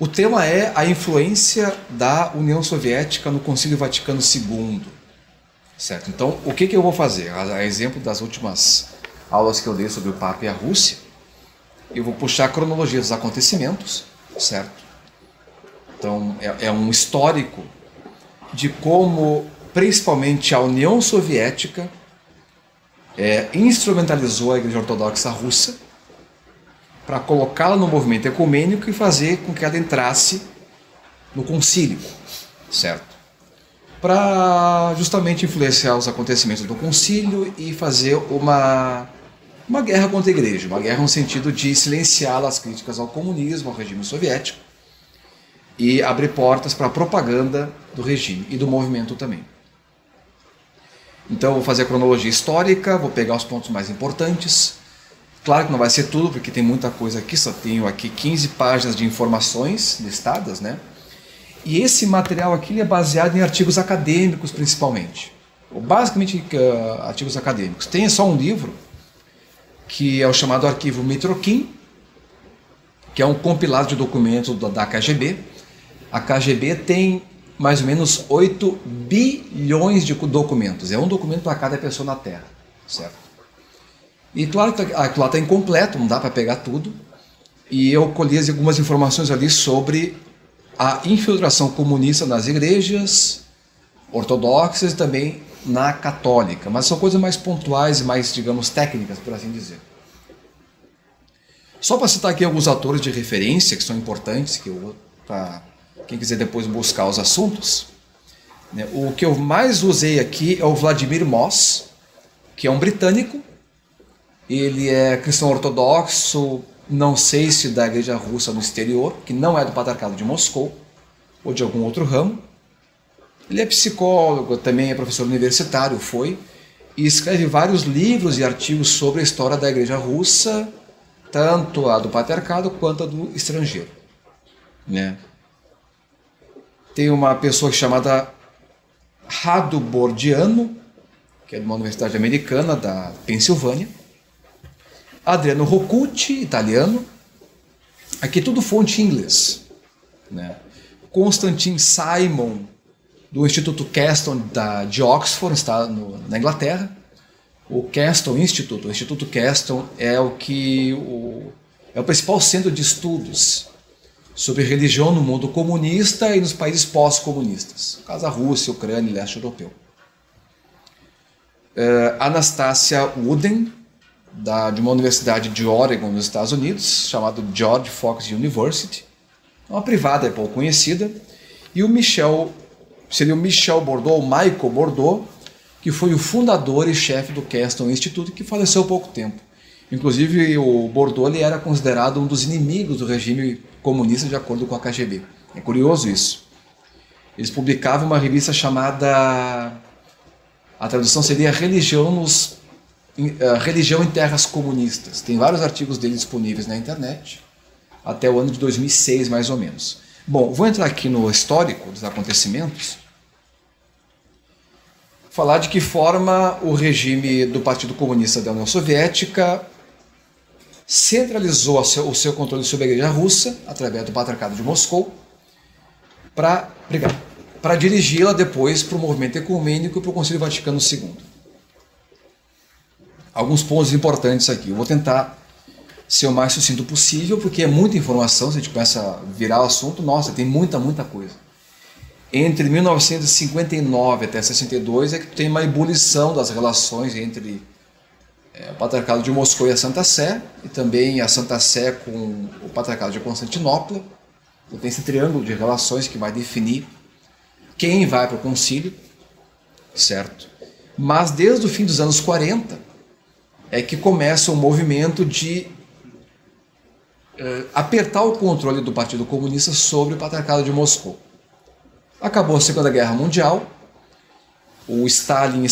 O tema é a influência da União Soviética no Concílio Vaticano II. Certo? Então, o que eu vou fazer? A exemplo das últimas aulas que eu dei sobre o Papa e a Rússia, eu vou puxar a cronologia dos acontecimentos, certo? Então, é um histórico de como, principalmente, a União Soviética instrumentalizou a Igreja Ortodoxa Russa para colocá-la no movimento ecumênico e fazer com que ela entrasse no concílio, certo? Para justamente influenciar os acontecimentos do concílio e fazer uma guerra contra a igreja, uma guerra no sentido de silenciar as críticas ao comunismo, ao regime soviético, e abrir portas para a propaganda do regime e do movimento também. Então, eu vou fazer a cronologia histórica, vou pegar os pontos mais importantes. Claro que não vai ser tudo, porque tem muita coisa aqui, só tenho aqui 15 páginas de informações listadas, né? E esse material aqui ele é baseado em artigos acadêmicos, principalmente. Ou basicamente artigos acadêmicos. Tem só um livro, que é o chamado arquivo Mitrokin, que é um compilado de documentos da KGB. A KGB tem mais ou menos 8 bilhões de documentos. É um documento para cada pessoa na Terra, certo? E claro que aquilo lá está incompleto, não dá para pegar tudo. E eu colhi algumas informações ali sobre a infiltração comunista nas igrejas ortodoxas e também na católica. Mas são coisas mais pontuais e mais, digamos, técnicas, por assim dizer. Só para citar aqui alguns autores de referência que são importantes, que eu para quem quiser depois buscar os assuntos. O que eu mais usei aqui é o Vladimir Moss, que é um britânico. Ele é cristão ortodoxo, não sei se da igreja russa no exterior, que não é do Patriarcado de Moscou, ou de algum outro ramo. Ele é psicólogo, também é professor universitário, e escreve vários livros e artigos sobre a história da igreja russa, tanto a do Patriarcado quanto a do estrangeiro. Né? Tem uma pessoa chamada Rado Bordiano, que é de uma universidade americana da Pensilvânia. Adriano Roccucci, italiano. Aqui tudo fonte em inglês. Né? Constantin Simon, do Instituto Keston de Oxford, está na Inglaterra. O Keston Institute, o Instituto Keston, é o principal centro de estudos sobre religião no mundo comunista e nos países pós-comunistas, no caso a Rússia, Ucrânia e leste europeu. Anastasia Wooden, de uma universidade de Oregon, nos Estados Unidos, chamada George Fox University, uma privada, é pouco conhecida, e o Michel Bordeaux, ou Michael Bordeaux, que foi o fundador e chefe do Keston Institute, que faleceu há pouco tempo. Inclusive, o Bordeaux ele era considerado um dos inimigos do regime comunista, de acordo com a KGB. É curioso isso. Eles publicavam uma revista chamada... A tradução seria Religião em Terras Comunistas. Tem vários artigos dele disponíveis na internet, até o ano de 2006, mais ou menos. Bom, vou entrar aqui no histórico dos acontecimentos, falar de que forma o regime do Partido Comunista da União Soviética centralizou o seu controle sobre a Igreja Russa, através do Patriarcado de Moscou, para dirigi-la depois para o movimento ecumênico e para o Concílio Vaticano II. Alguns pontos importantes aqui. Eu vou tentar ser o mais sucinto possível, porque é muita informação. Se a gente começa a virar o assunto, nossa, tem muita coisa. Entre 1959 até 62 é que tem uma ebulição das relações entre o Patriarcado de Moscou e a Santa Sé, e também a Santa Sé com o Patriarcado de Constantinopla. Então tem esse triângulo de relações que vai definir quem vai para o concílio, certo? Mas desde o fim dos anos 40 é que começa um movimento de apertar o controle do Partido Comunista sobre o Patriarcado de Moscou. Acabou a Segunda Guerra Mundial, o Stalin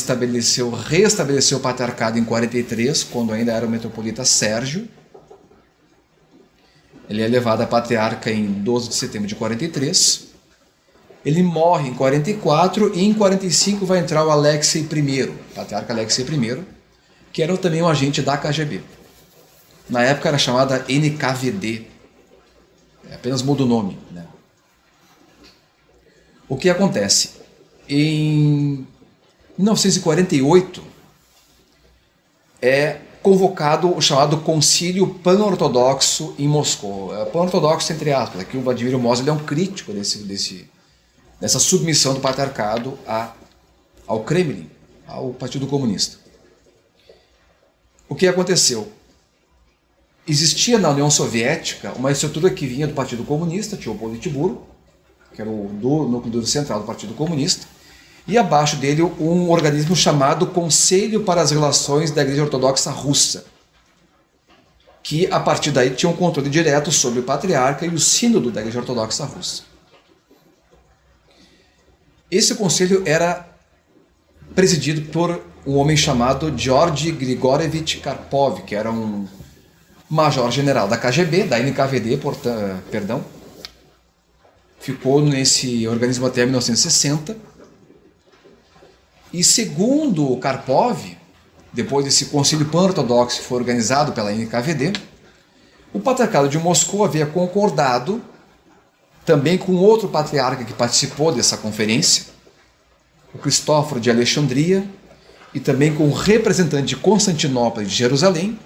reestabeleceu o Patriarcado em 43, quando ainda era o metropolita Sérgio. Ele é elevado a patriarca em 12 de setembro de 43. Ele morre em 44 e em 45 vai entrar o Alexei I, patriarca Alexei I, que era também um agente da KGB. Na época era chamada NKVD. Apenas muda o nome, né? O que acontece? Em 1948 é convocado o chamado Concílio Pan-Ortodoxo em Moscou. Pan-Ortodoxo entre aspas, aqui o Vladimir Moz ele é um crítico dessa submissão do patriarcado ao Kremlin, ao Partido Comunista. O que aconteceu? Existia na União Soviética uma estrutura que vinha do Partido Comunista, tinha o Politburo, que era o núcleo duro central do Partido Comunista, e abaixo dele um organismo chamado Conselho para as Relações da Igreja Ortodoxa Russa, que a partir daí tinha um controle direto sobre o patriarca e o sínodo da Igreja Ortodoxa Russa. Esse conselho era presidido por um homem chamado Georgy Grigorievich Karpov, que era um major-general da KGB, da NKVD, perdão. Ficou nesse organismo até 1960. E segundo Karpov, depois desse concílio pan-ortodoxo que foi organizado pela NKVD, o patriarcado de Moscou havia concordado também com outro patriarca que participou dessa conferência, o Cristóforo de Alexandria, e também com o representante de Constantinopla e de Jerusalém,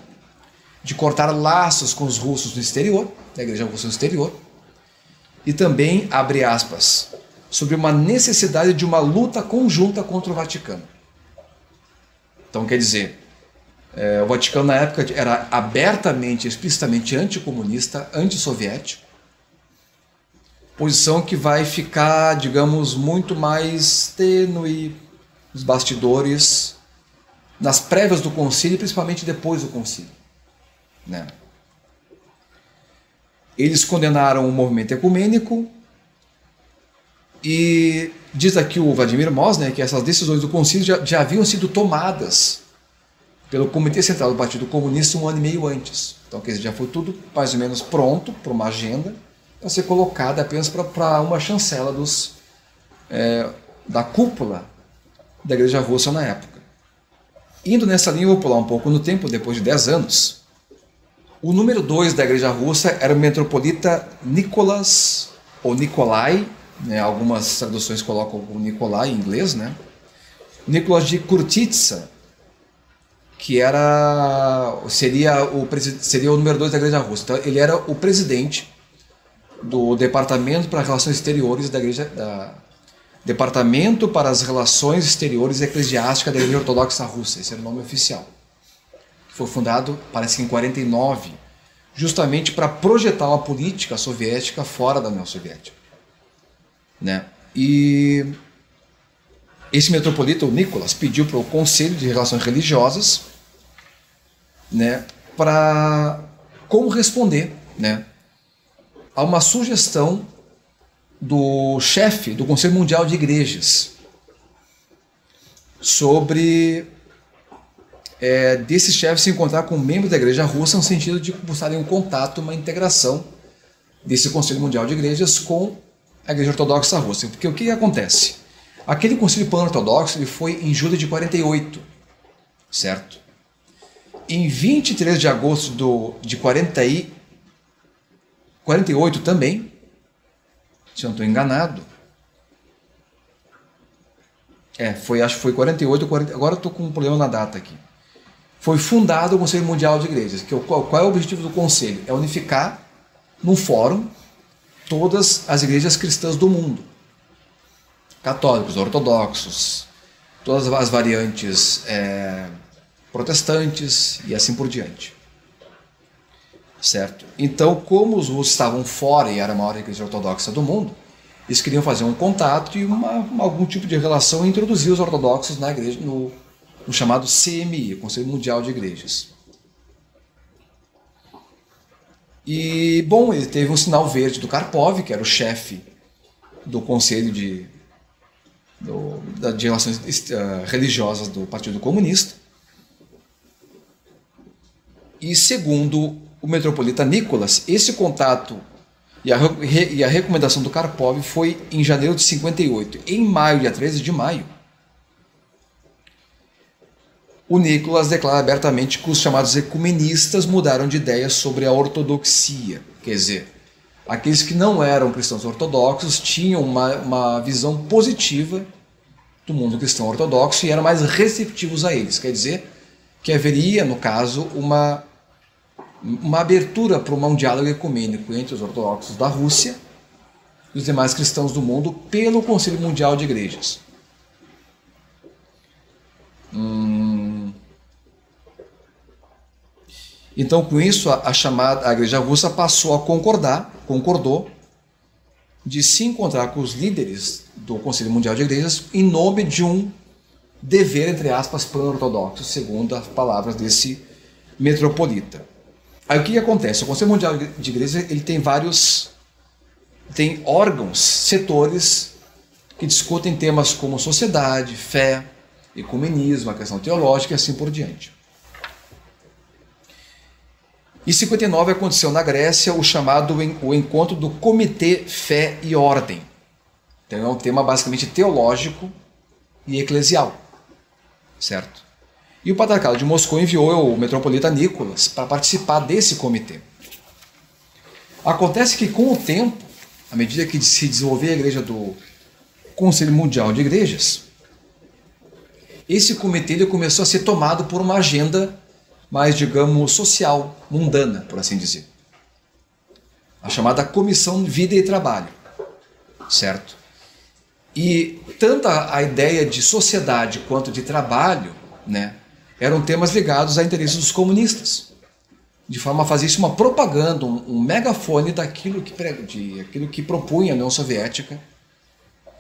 de cortar laços com os russos no exterior, da Igreja Russa no exterior, e também, abre aspas, sobre uma necessidade de uma luta conjunta contra o Vaticano. Então, quer dizer, o Vaticano na época era abertamente, explicitamente anticomunista, antissoviético, posição que vai ficar, digamos, muito mais tênue nos bastidores, nas prévias do concílio, principalmente depois do concílio, né? Eles condenaram o movimento ecumênico e diz aqui o Vladimir Moz, né, que essas decisões do concílio já haviam sido tomadas pelo Comitê Central do Partido Comunista um ano e meio antes. Então, quer dizer, já foi tudo mais ou menos pronto para uma agenda para ser colocada apenas para uma chancela da cúpula da Igreja Russa na época. Indo nessa linha, eu vou pular um pouco no tempo, depois de 10 anos. O número 2 da Igreja Russa era o metropolita Nicolas, ou Nikolai, né, algumas traduções colocam o Nikolai em inglês, né? Nicolas de Kurtitsa, que seria o número 2 da Igreja Russa. Então, ele era o presidente do Departamento para Relações Exteriores da Igreja, Departamento para as Relações Exteriores Eclesiásticas da Igreja Ortodoxa Russa. Esse era o nome oficial. Foi fundado, parece que em 49, justamente para projetar uma política soviética fora da União Soviética, né? E esse metropolita, o Nicolas, pediu para o Conselho de Relações Religiosas, né, como responder, né, a uma sugestão do chefe do Conselho Mundial de Igrejas sobre desse chefe se encontrar com membros da Igreja Russa no sentido de buscarem um contato, uma integração desse Conselho Mundial de Igrejas com a Igreja Ortodoxa Russa. Porque o que acontece? Aquele Concílio Pan-Ortodoxo ele foi em julho de 48, certo? Em 23 de agosto de 48 também, se eu não estou enganado, acho que foi 48 ou 40, agora eu estou com um problema na data aqui. Foi fundado o Conselho Mundial de Igrejas. Qual é o objetivo do Conselho? É unificar num fórum todas as igrejas cristãs do mundo. Católicos, ortodoxos, todas as variantes protestantes e assim por diante. Certo? Então, como os russos estavam fora e era a maior igreja ortodoxa do mundo, eles queriam fazer um contato e algum tipo de relação e introduzir os ortodoxos na igreja, no chamado CMI, Conselho Mundial de Igrejas. E, bom, ele teve um sinal verde do Karpov, que era o chefe do Conselho de Relações Religiosas do Partido Comunista. E, segundo o metropolita Nicolas, esse contato e a recomendação do Karpov foi em janeiro de 58. Em maio, dia 13 de maio, o Nicolas declara abertamente que os chamados ecumenistas mudaram de ideia sobre a ortodoxia. Quer dizer, aqueles que não eram cristãos ortodoxos tinham uma visão positiva do mundo cristão ortodoxo e eram mais receptivos a eles. Quer dizer que haveria, no caso, uma abertura para um diálogo ecumênico entre os ortodoxos da Rússia e os demais cristãos do mundo pelo Conselho Mundial de Igrejas. Então, com isso, a Igreja Russa concordou de se encontrar com os líderes do Conselho Mundial de Igrejas em nome de um dever, entre aspas, pan-ortodoxo, segundo as palavras desse metropolita. Aí o que acontece? O Conselho Mundial de Igrejas ele tem órgãos, setores que discutem temas como sociedade, fé, ecumenismo, a questão teológica e assim por diante. Em 59 aconteceu na Grécia o encontro do Comitê Fé e Ordem. Então é um tema basicamente teológico e eclesial, certo? E o Patriarcado de Moscou enviou o metropolita Nicolas para participar desse comitê. Acontece que com o tempo, à medida que se desenvolvia a igreja do Conselho Mundial de Igrejas, esse comitê ele começou a ser tomado por uma agenda mais, digamos, social, mundana, por assim dizer. A chamada Comissão Vida e Trabalho, certo? E tanto a ideia de sociedade quanto de trabalho, né, eram temas ligados a interesses dos comunistas, de forma a fazer isso uma propaganda, um megafone daquilo que propunha a União Soviética,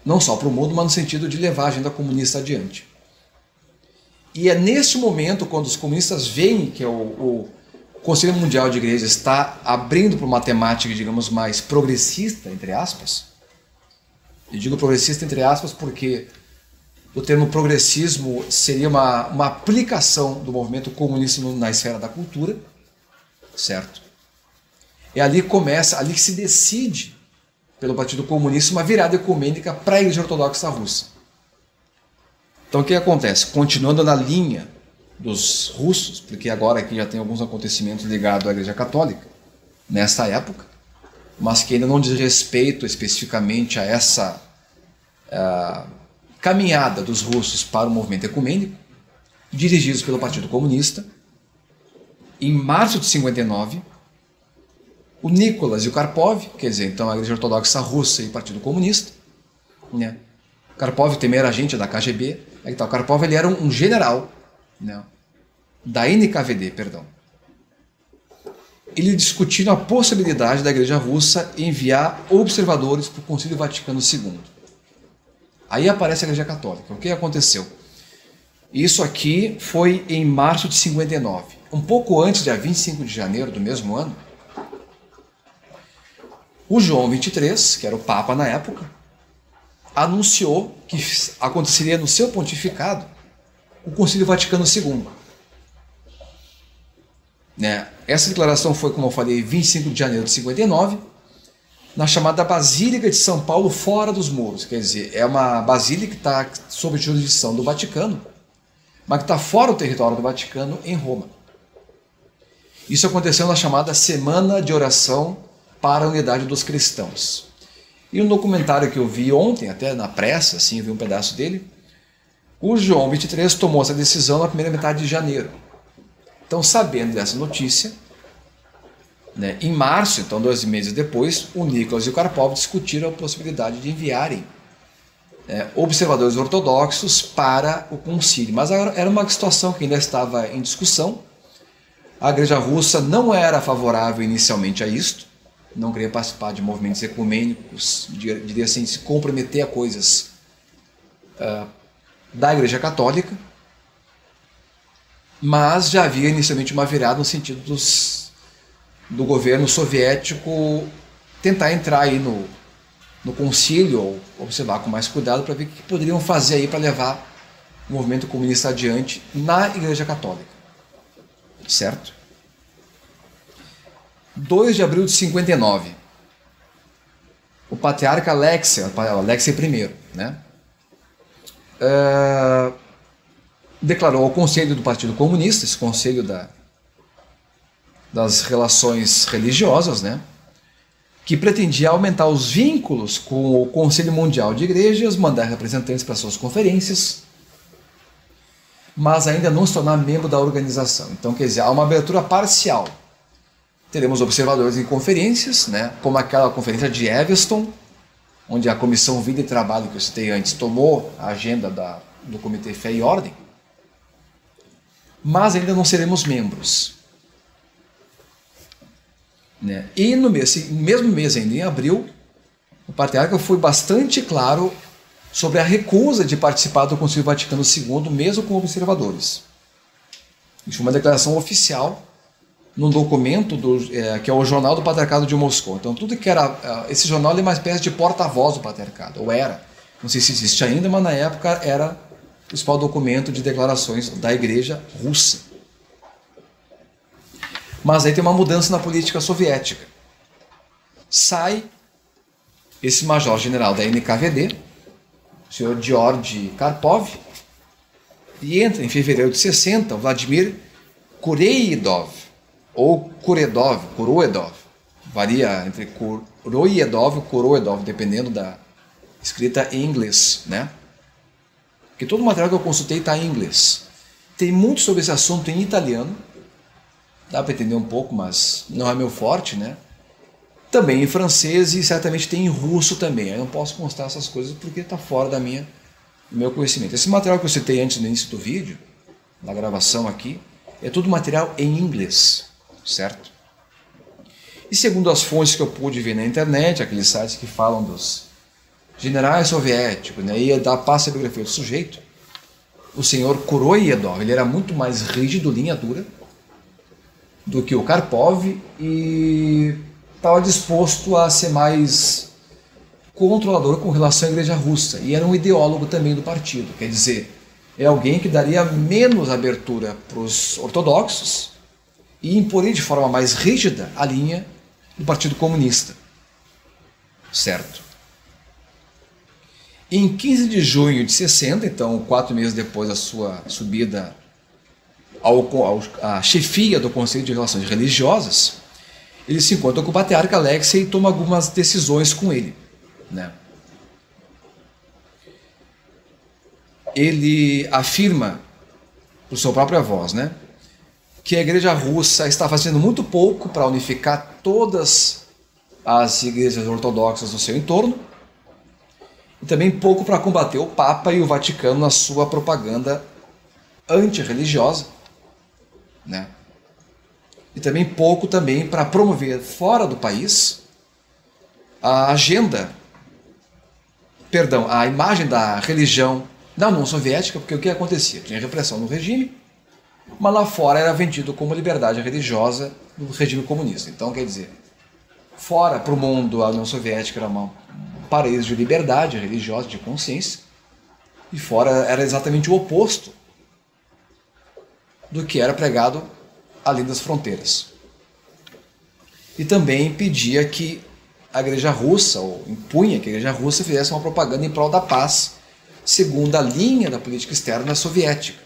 não só para o mundo, mas no sentido de levar a agenda comunista adiante. E é neste momento, quando os comunistas veem que o Conselho Mundial de Igrejas está abrindo para uma temática, digamos, mais progressista, entre aspas. Eu digo progressista, entre aspas, porque o termo progressismo seria uma aplicação do movimento comunista na esfera da cultura, certo? É ali que se decide, pelo Partido Comunista, uma virada ecumênica para a Igreja Ortodoxa Russa. Então o que acontece? Continuando na linha dos russos, porque agora aqui já tem alguns acontecimentos ligados à Igreja Católica, nesta época, mas que ainda não diz respeito especificamente a essa caminhada dos russos para o movimento ecumênico, dirigidos pelo Partido Comunista. Em março de 59, o Nicolas e o Karpov, quer dizer, então a Igreja Ortodoxa Russa e o Partido Comunista, né? Karpov também era agente da KGB. Então, o Karpov ele era um general, né, da NKVD, perdão. Ele discutindo a possibilidade da Igreja Russa enviar observadores para o Concílio Vaticano II. Aí aparece a Igreja Católica. O que aconteceu? Isso aqui foi em março de 59. Um pouco antes, dia 25 de janeiro do mesmo ano, o João XXIII, que era o Papa na época, anunciou que aconteceria no seu pontificado o Concílio Vaticano II. Né? Essa declaração foi, como eu falei, 25 de janeiro de 59, na chamada Basílica de São Paulo, fora dos muros. Quer dizer, é uma basílica que está sob jurisdição do Vaticano, mas que está fora do território do Vaticano, em Roma. Isso aconteceu na chamada Semana de Oração para a Unidade dos Cristãos. E um documentário que eu vi ontem, até na pressa, assim, eu vi um pedaço dele, o João XXIII tomou essa decisão na primeira metade de janeiro. Então, sabendo dessa notícia, né, em março, então 2 meses depois, o Nicolas e o Karpov discutiram a possibilidade de enviarem observadores ortodoxos para o concílio. Mas era uma situação que ainda estava em discussão. A Igreja Russa não era favorável inicialmente a isto, não queria participar de movimentos ecumênicos, diria assim, se comprometer a coisas da Igreja Católica, mas já havia inicialmente uma virada no sentido do governo soviético tentar entrar aí no concílio, ou observar com mais cuidado para ver o que poderiam fazer aí para levar o movimento comunista adiante na Igreja Católica. Certo? 2 de abril de 59, o patriarca Alexei I, né, declarou ao Conselho do Partido Comunista, esse Conselho das Relações Religiosas, né, que pretendia aumentar os vínculos com o Conselho Mundial de Igrejas, mandar representantes para suas conferências, mas ainda não se tornar membro da organização. Então, quer dizer, há uma abertura parcial. Teremos observadores em conferências, né, como aquela conferência de Evanston, onde a Comissão Vida e Trabalho, que eu citei antes, tomou a agenda do Comitê Fé e Ordem, mas ainda não seremos membros. Né? E no mesmo mês, ainda em abril, o patriarca foi bastante claro sobre a recusa de participar do Concílio Vaticano II, mesmo com observadores. Isso foi uma declaração oficial num documento que é o Jornal do Patriarcado de Moscou. Então, tudo que era... Esse jornal é uma espécie de porta-voz do patriarcado, ou era. Não sei se existe ainda, mas na época era o principal documento de declarações da Igreja Russa. Mas aí tem uma mudança na política soviética. Sai esse major-general da NKVD, o senhor Georgy Karpov, e entra em fevereiro de 60 o Vladimir Kuroyedov, ou Kuroedov, varia entre Kuroyedov e Kuroedov, dependendo da escrita em inglês, né? Porque todo o material que eu consultei está em inglês. Tem muito sobre esse assunto em italiano, dá para entender um pouco, mas não é meu forte, né? Também em francês e certamente tem em russo também. Eu não posso constar essas coisas porque está fora do meu conhecimento. Esse material que eu citei antes no início do vídeo, na gravação aqui, é tudo material em inglês, certo? E segundo as fontes que eu pude ver na internet, aqueles sites que falam dos generais soviéticos, né, e da pasta a biografia do sujeito, o senhor Kuroyedov, ele era muito mais rígido, linha dura, do que o Karpov, e estava disposto a ser mais controlador com relação à Igreja Russa, e era um ideólogo também do partido, quer dizer, é alguém que daria menos abertura para os ortodoxos e imporia de forma mais rígida a linha do Partido Comunista, certo? Em 15 de junho de 60, então 4 meses depois da sua subida à chefia do Conselho de Relações Religiosas, ele se encontra com o patriarca Alexei e toma algumas decisões com ele, né? Ele afirma, por sua própria voz, né, que a Igreja Russa está fazendo muito pouco para unificar todas as igrejas ortodoxas no seu entorno, e também pouco para combater o Papa e o Vaticano na sua propaganda antirreligiosa, né? E também pouco também para promover fora do país a imagem da religião da União Soviética, porque o que acontecia? Tinha repressão no regime, mas lá fora era vendido como liberdade religiosa do regime comunista. Então, quer dizer, fora para o mundo a União Soviética era um paraíso de liberdade religiosa, de consciência, e fora era exatamente o oposto do que era pregado além das fronteiras. E também pedia que a Igreja Russa, ou impunha que a Igreja Russa fizesse uma propaganda em prol da paz, segundo a linha da política externa soviética.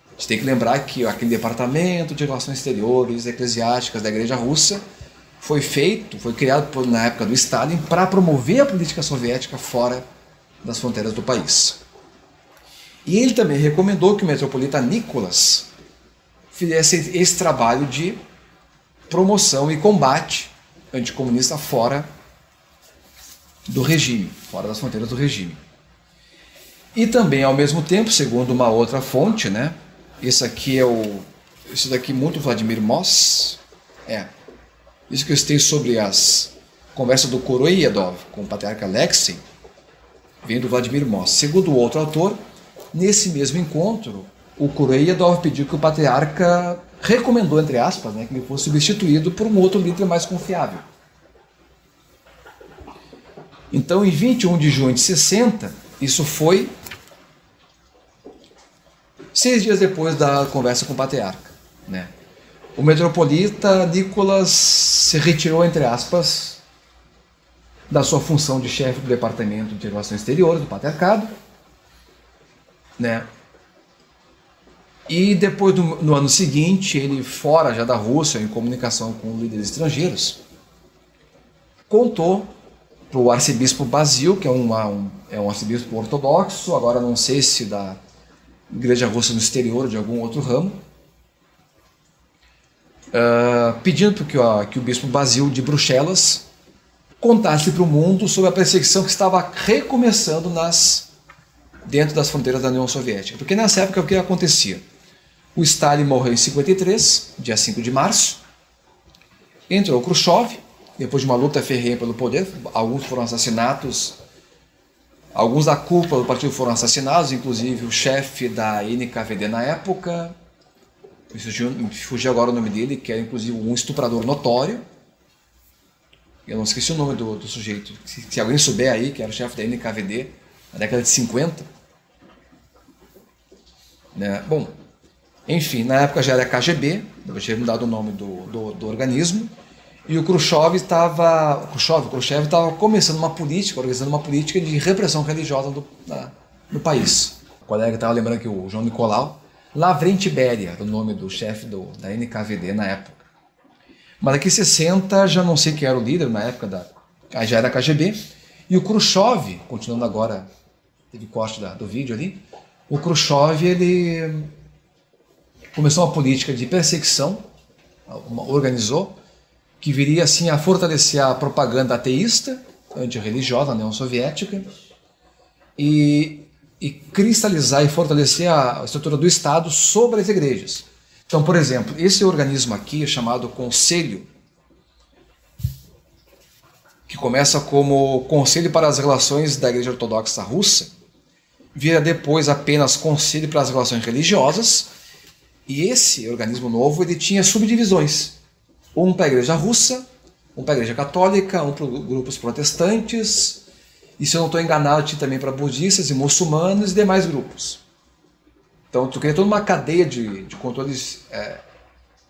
A gente tem que lembrar que aquele departamento de relações exteriores eclesiásticas da Igreja Russa foi criado na época do Stalin para promover a política soviética fora das fronteiras do país. E ele também recomendou que o metropolita Nicolas fizesse esse trabalho de promoção e combate anticomunista fora do regime, fora das fronteiras do regime. E também, ao mesmo tempo, segundo uma outra fonte, né, esse daqui muito Vladimir Moss, isso que eu citei sobre as conversas do Kuroyedov com o patriarca Alexei, vem do Vladimir Moss. Segundo o outro autor, nesse mesmo encontro, o Kuroyedov pediu que o patriarca recomendou, entre aspas, né, que ele fosse substituído por um outro líder mais confiável. Então, em 21 de junho de 60, isso foi 6 dias depois da conversa com o patriarca, né? O metropolita Nicolas se retirou, entre aspas, da sua função de chefe do Departamento de Relações Exteriores do Patriarcado, né? E depois, no ano seguinte, ele fora já da Rússia, em comunicação com líderes estrangeiros, contou para o arcebispo Basil, que é um arcebispo ortodoxo, agora não sei se da Igreja Russa no exterior, de algum outro ramo, pedindo que o bispo Basil de Bruxelas contasse para o mundo sobre a perseguição que estava recomeçando dentro das fronteiras da União Soviética. Porque nessa época o que acontecia? O Stalin morreu em 53, dia 5 de março, entrou o Khrushchev, depois de uma luta ferrenha pelo poder, alguns foram assassinados, alguns da cúpula do partido foram assassinados, inclusive o chefe da NKVD na época, me fugiu agora o nome dele, que era inclusive um estuprador notório. Eu não esqueci o nome do sujeito. Se alguém souber aí, que era o chefe da NKVD na década de 50. Né? Bom, enfim, na época já era KGB, eu tinha mudado o nome do organismo, e o Khrushchev estava começando uma política, organizando uma política de repressão religiosa no país. O colega estava lembrando que o João Nicolau, Lavrenti Beria, era o nome do chefe da NKVD na época. Mas aqui em 60 já não sei quem era o líder na época, já era KGB, e o Khrushchev, continuando agora, teve corte do vídeo ali, o Khrushchev ele começou uma política de perseguição, organizou, que viria assim a fortalecer a propaganda ateísta, antirreligiosa na União Soviética, e cristalizar e fortalecer a estrutura do Estado sobre as igrejas. Então, por exemplo, esse organismo aqui, chamado Conselho, que começa como Conselho para as Relações da Igreja Ortodoxa Russa, vira depois apenas Conselho para as Relações Religiosas, e esse organismo novo ele tinha subdivisões. Um para a Igreja Russa, um para a Igreja Católica, um para grupos protestantes, e se eu não estou enganado, tinha também para budistas e muçulmanos e demais grupos. Então, tu cria toda uma cadeia de controles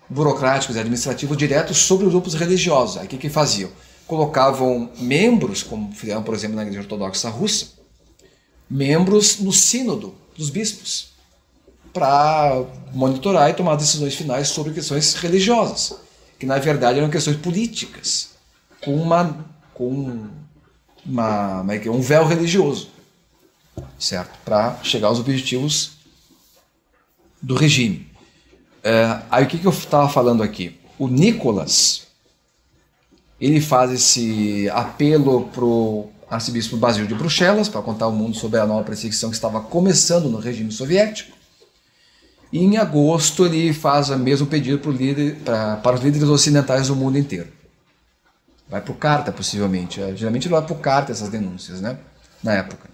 burocráticos e administrativos diretos sobre os grupos religiosos. Aí o que faziam? Colocavam membros, como fizeram, por exemplo, na Igreja Ortodoxa Russa, membros no sínodo dos bispos, para monitorar e tomar decisões finais sobre questões religiosas, que na verdade eram questões políticas, com um véu religioso, certo? Para chegar aos objetivos do regime. Aí o que eu estava falando aqui? O Nicolas, ele faz esse apelo para o arcebispo Basil de Bruxelas, para contar ao mundo sobre a nova perseguição que estava começando no regime soviético. E em agosto ele faz o mesmo pedido para os líderes ocidentais do mundo inteiro. Vai por carta, possivelmente. Geralmente ele vai por carta essas denúncias, né? Na época.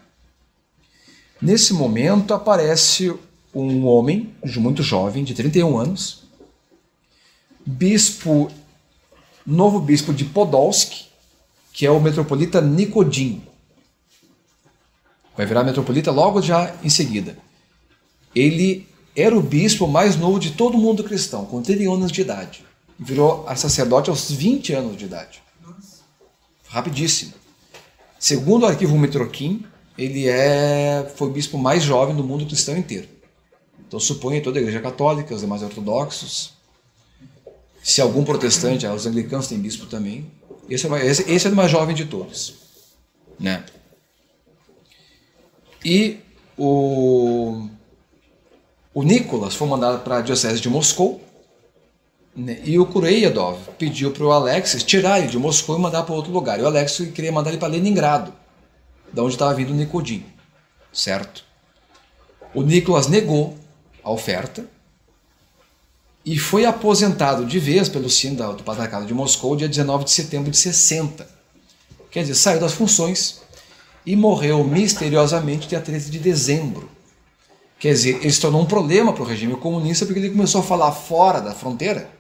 Nesse momento aparece um homem muito jovem, de 31 anos, novo bispo de Podolsk, que é o metropolita Nikodin. Vai virar metropolita logo já em seguida. Ele era o bispo mais novo de todo mundo cristão, com 31 anos de idade. Virou sacerdote aos 20 anos de idade. Rapidíssimo. Segundo o arquivo Mitrokin, ele foi o bispo mais jovem do mundo cristão inteiro. Então supõe toda a Igreja Católica, os demais ortodoxos. Se algum protestante, os anglicanos têm bispo também. Esse é o mais jovem de todos. Né? E o Nicolas foi mandado para a diocese de Moscou, né? E o Kureidov pediu para o Alexis tirar ele de Moscou e mandar para outro lugar. E o Alexis queria mandar ele para Leningrado, da onde estava vindo o Nikodin, certo? O Nicolas negou a oferta e foi aposentado de vez pelo sino do Patriarcado de Moscou dia 19 de setembro de 60. Quer dizer, saiu das funções e morreu misteriosamente dia 13 de dezembro. Quer dizer, ele se tornou um problema para o regime comunista porque ele começou a falar fora da fronteira,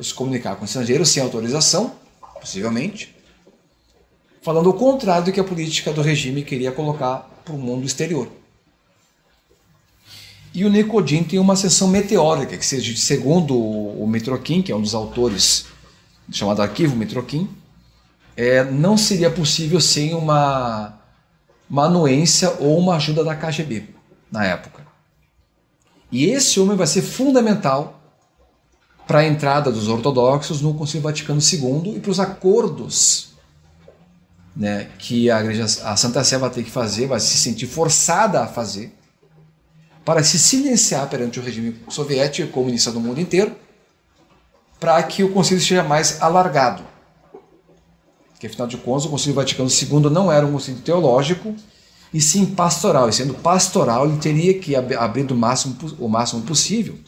se comunicar com estrangeiros sem autorização, possivelmente, falando o contrário do que a política do regime queria colocar para o mundo exterior. E o Nikodin tem uma seção meteórica, que seja, segundo o Mitrokin, que é um dos autores, chamado Arquivo Mitrokin, não seria possível sem uma anuência ou uma ajuda da KGB na época. E esse homem vai ser fundamental para a entrada dos ortodoxos no Concílio Vaticano II e para os acordos né, que a Santa Sé vai ter que fazer, vai se sentir forçada a fazer, para se silenciar perante o regime soviético e comunista do mundo inteiro, para que o concílio seja mais alargado. Porque, afinal de contas, o Concílio Vaticano II não era um concílio teológico, e sim pastoral. E sendo pastoral, ele teria que abrir o máximo possível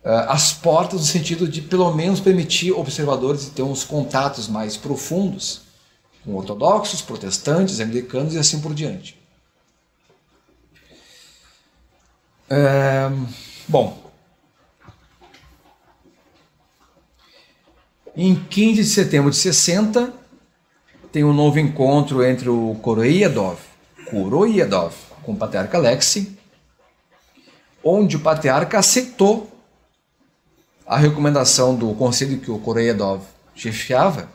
as portas, no sentido de, pelo menos, permitir observadores ter uns contatos mais profundos com ortodoxos, protestantes, anglicanos e assim por diante. Bom, em 15 de setembro de 60, tem um novo encontro entre o Kuroyedov com o patriarca Alexei, onde o patriarca aceitou a recomendação do conselho que o Kuroyedov chefiava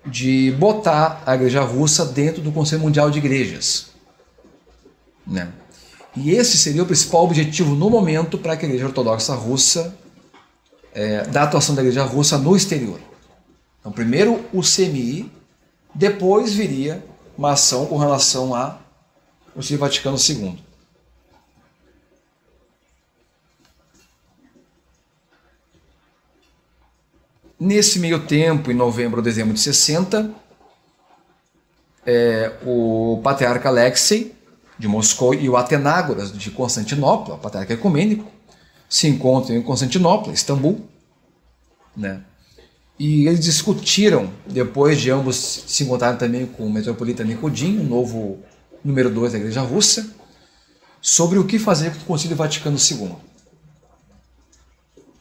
de botar a Igreja Russa dentro do Conselho Mundial de Igrejas, né? E esse seria o principal objetivo no momento para que a Igreja Ortodoxa Russa, da atuação da Igreja Russa no exterior. Então, primeiro o CMI, depois viria uma ação com relação ao Concílio Vaticano II. Nesse meio tempo, em novembro ou dezembro de 60, o patriarca Alexei de Moscou e o Atenágoras de Constantinopla, o patriarca ecumênico, se encontram em Constantinopla, Istambul, né? E eles discutiram, depois de ambos se encontrarem também com o metropolita Nicodinho, o novo número 2 da Igreja Russa, sobre o que fazer com o Concílio Vaticano II.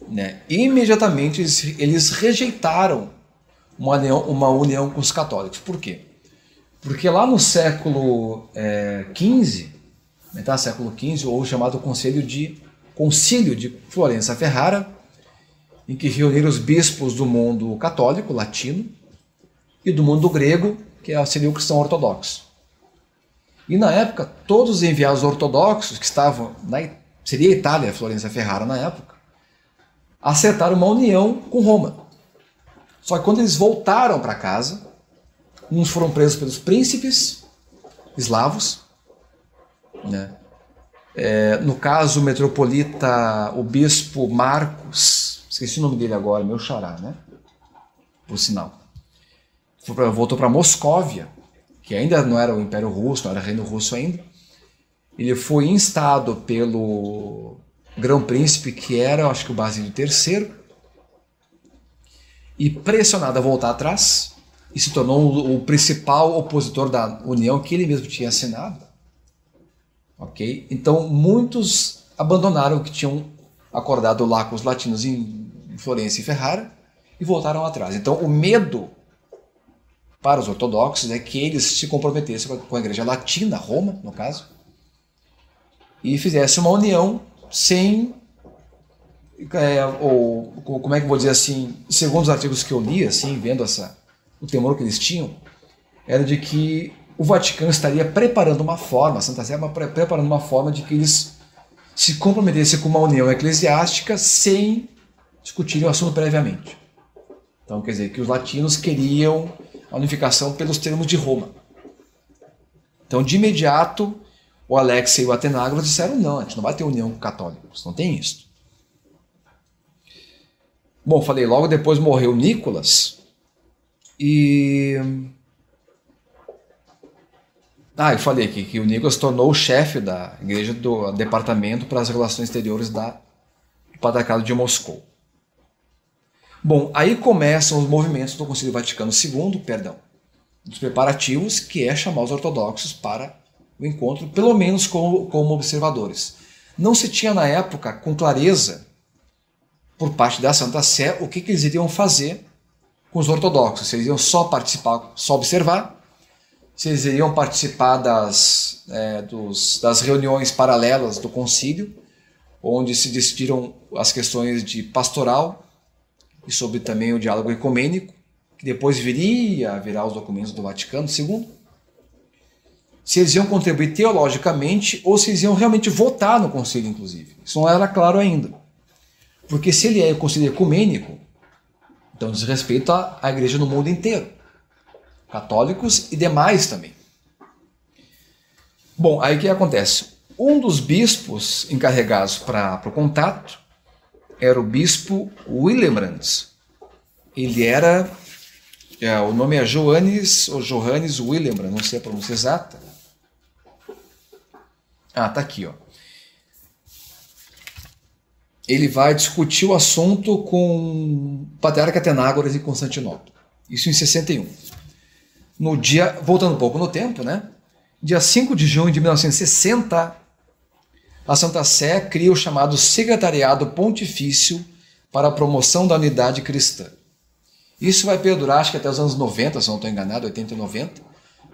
Né? Imediatamente eles rejeitaram uma união com os católicos. Por quê? Porque lá no século XV, metade do século XV, houve o chamado Concílio de Florença Ferrara, em que reuniram os bispos do mundo católico, latino, e do mundo grego, que seria o cristão ortodoxo. E na época, todos os enviados ortodoxos que estavam seria a Itália, Florença Ferrara na época, acertaram uma união com Roma. Só que quando eles voltaram para casa, uns foram presos pelos príncipes eslavos, né? No caso, o metropolita, o bispo Marcos, esqueci o nome dele agora, meu xará, né? Por sinal. Voltou para Moscóvia, que ainda não era o Império Russo, não era Reino Russo ainda. Ele foi instado pelo Grão-Príncipe, que era, acho que o Basílio III, e pressionado a voltar atrás, e se tornou o principal opositor da União que ele mesmo tinha assinado. Ok? Então, muitos abandonaram o que tinham acordado lá com os latinos em Florença e Ferrara e voltaram atrás. Então, o medo para os ortodoxos é que eles se comprometessem com a Igreja Latina, Roma, no caso, e fizessem uma união sem, como é que eu vou dizer assim, segundo os artigos que eu li, assim, vendo o temor que eles tinham, era de que o Vaticano estaria preparando uma forma, a Santa Sé preparando uma forma de que eles se comprometessem com uma união eclesiástica sem discutirem o assunto previamente. Então, quer dizer, que os latinos queriam a unificação pelos termos de Roma. Então, de imediato, o Alexei e o Atenágoras disseram não, a gente não vai ter união com católicos, não tem isso. Bom, falei, logo depois morreu Nicolas e... eu falei aqui que o Nicolas tornou o chefe da igreja do departamento para as relações exteriores do Patriarcado de Moscou. Bom, aí começam os movimentos do Concílio Vaticano II, dos preparativos, que é chamar os ortodoxos para o encontro, pelo menos como observadores. Não se tinha na época, com clareza, por parte da Santa Sé, o que eles iriam fazer com os ortodoxos. Se eles iriam só participar, só observar, se eles iriam participar das reuniões paralelas do concílio, onde se decidiram as questões de pastoral e sobre também o diálogo ecumênico, que depois viria a virar os documentos do Vaticano II. Se eles iam contribuir teologicamente ou se eles iam realmente votar no concílio, inclusive. Isso não era claro ainda. Porque se ele é o concílio ecumênico, então diz respeito à igreja no mundo inteiro. católicos e demais também. Bom, aí o que acontece? Um dos bispos encarregados para o contato era o bispo Willemrans. Ele era, o nome é Johannes ou Johannes Willemrans, não sei a pronúncia exata. Ah, tá aqui, ó. Ele vai discutir o assunto com o patriarca Atenágoras em Constantinopla. Isso em 61. No dia, voltando um pouco no tempo, né? Dia 5 de junho de 1960, a Santa Sé cria o chamado Secretariado Pontifício para a Promoção da Unidade Cristã. Isso vai perdurar, acho que até os anos 90, se não estou enganado, 80 e 90,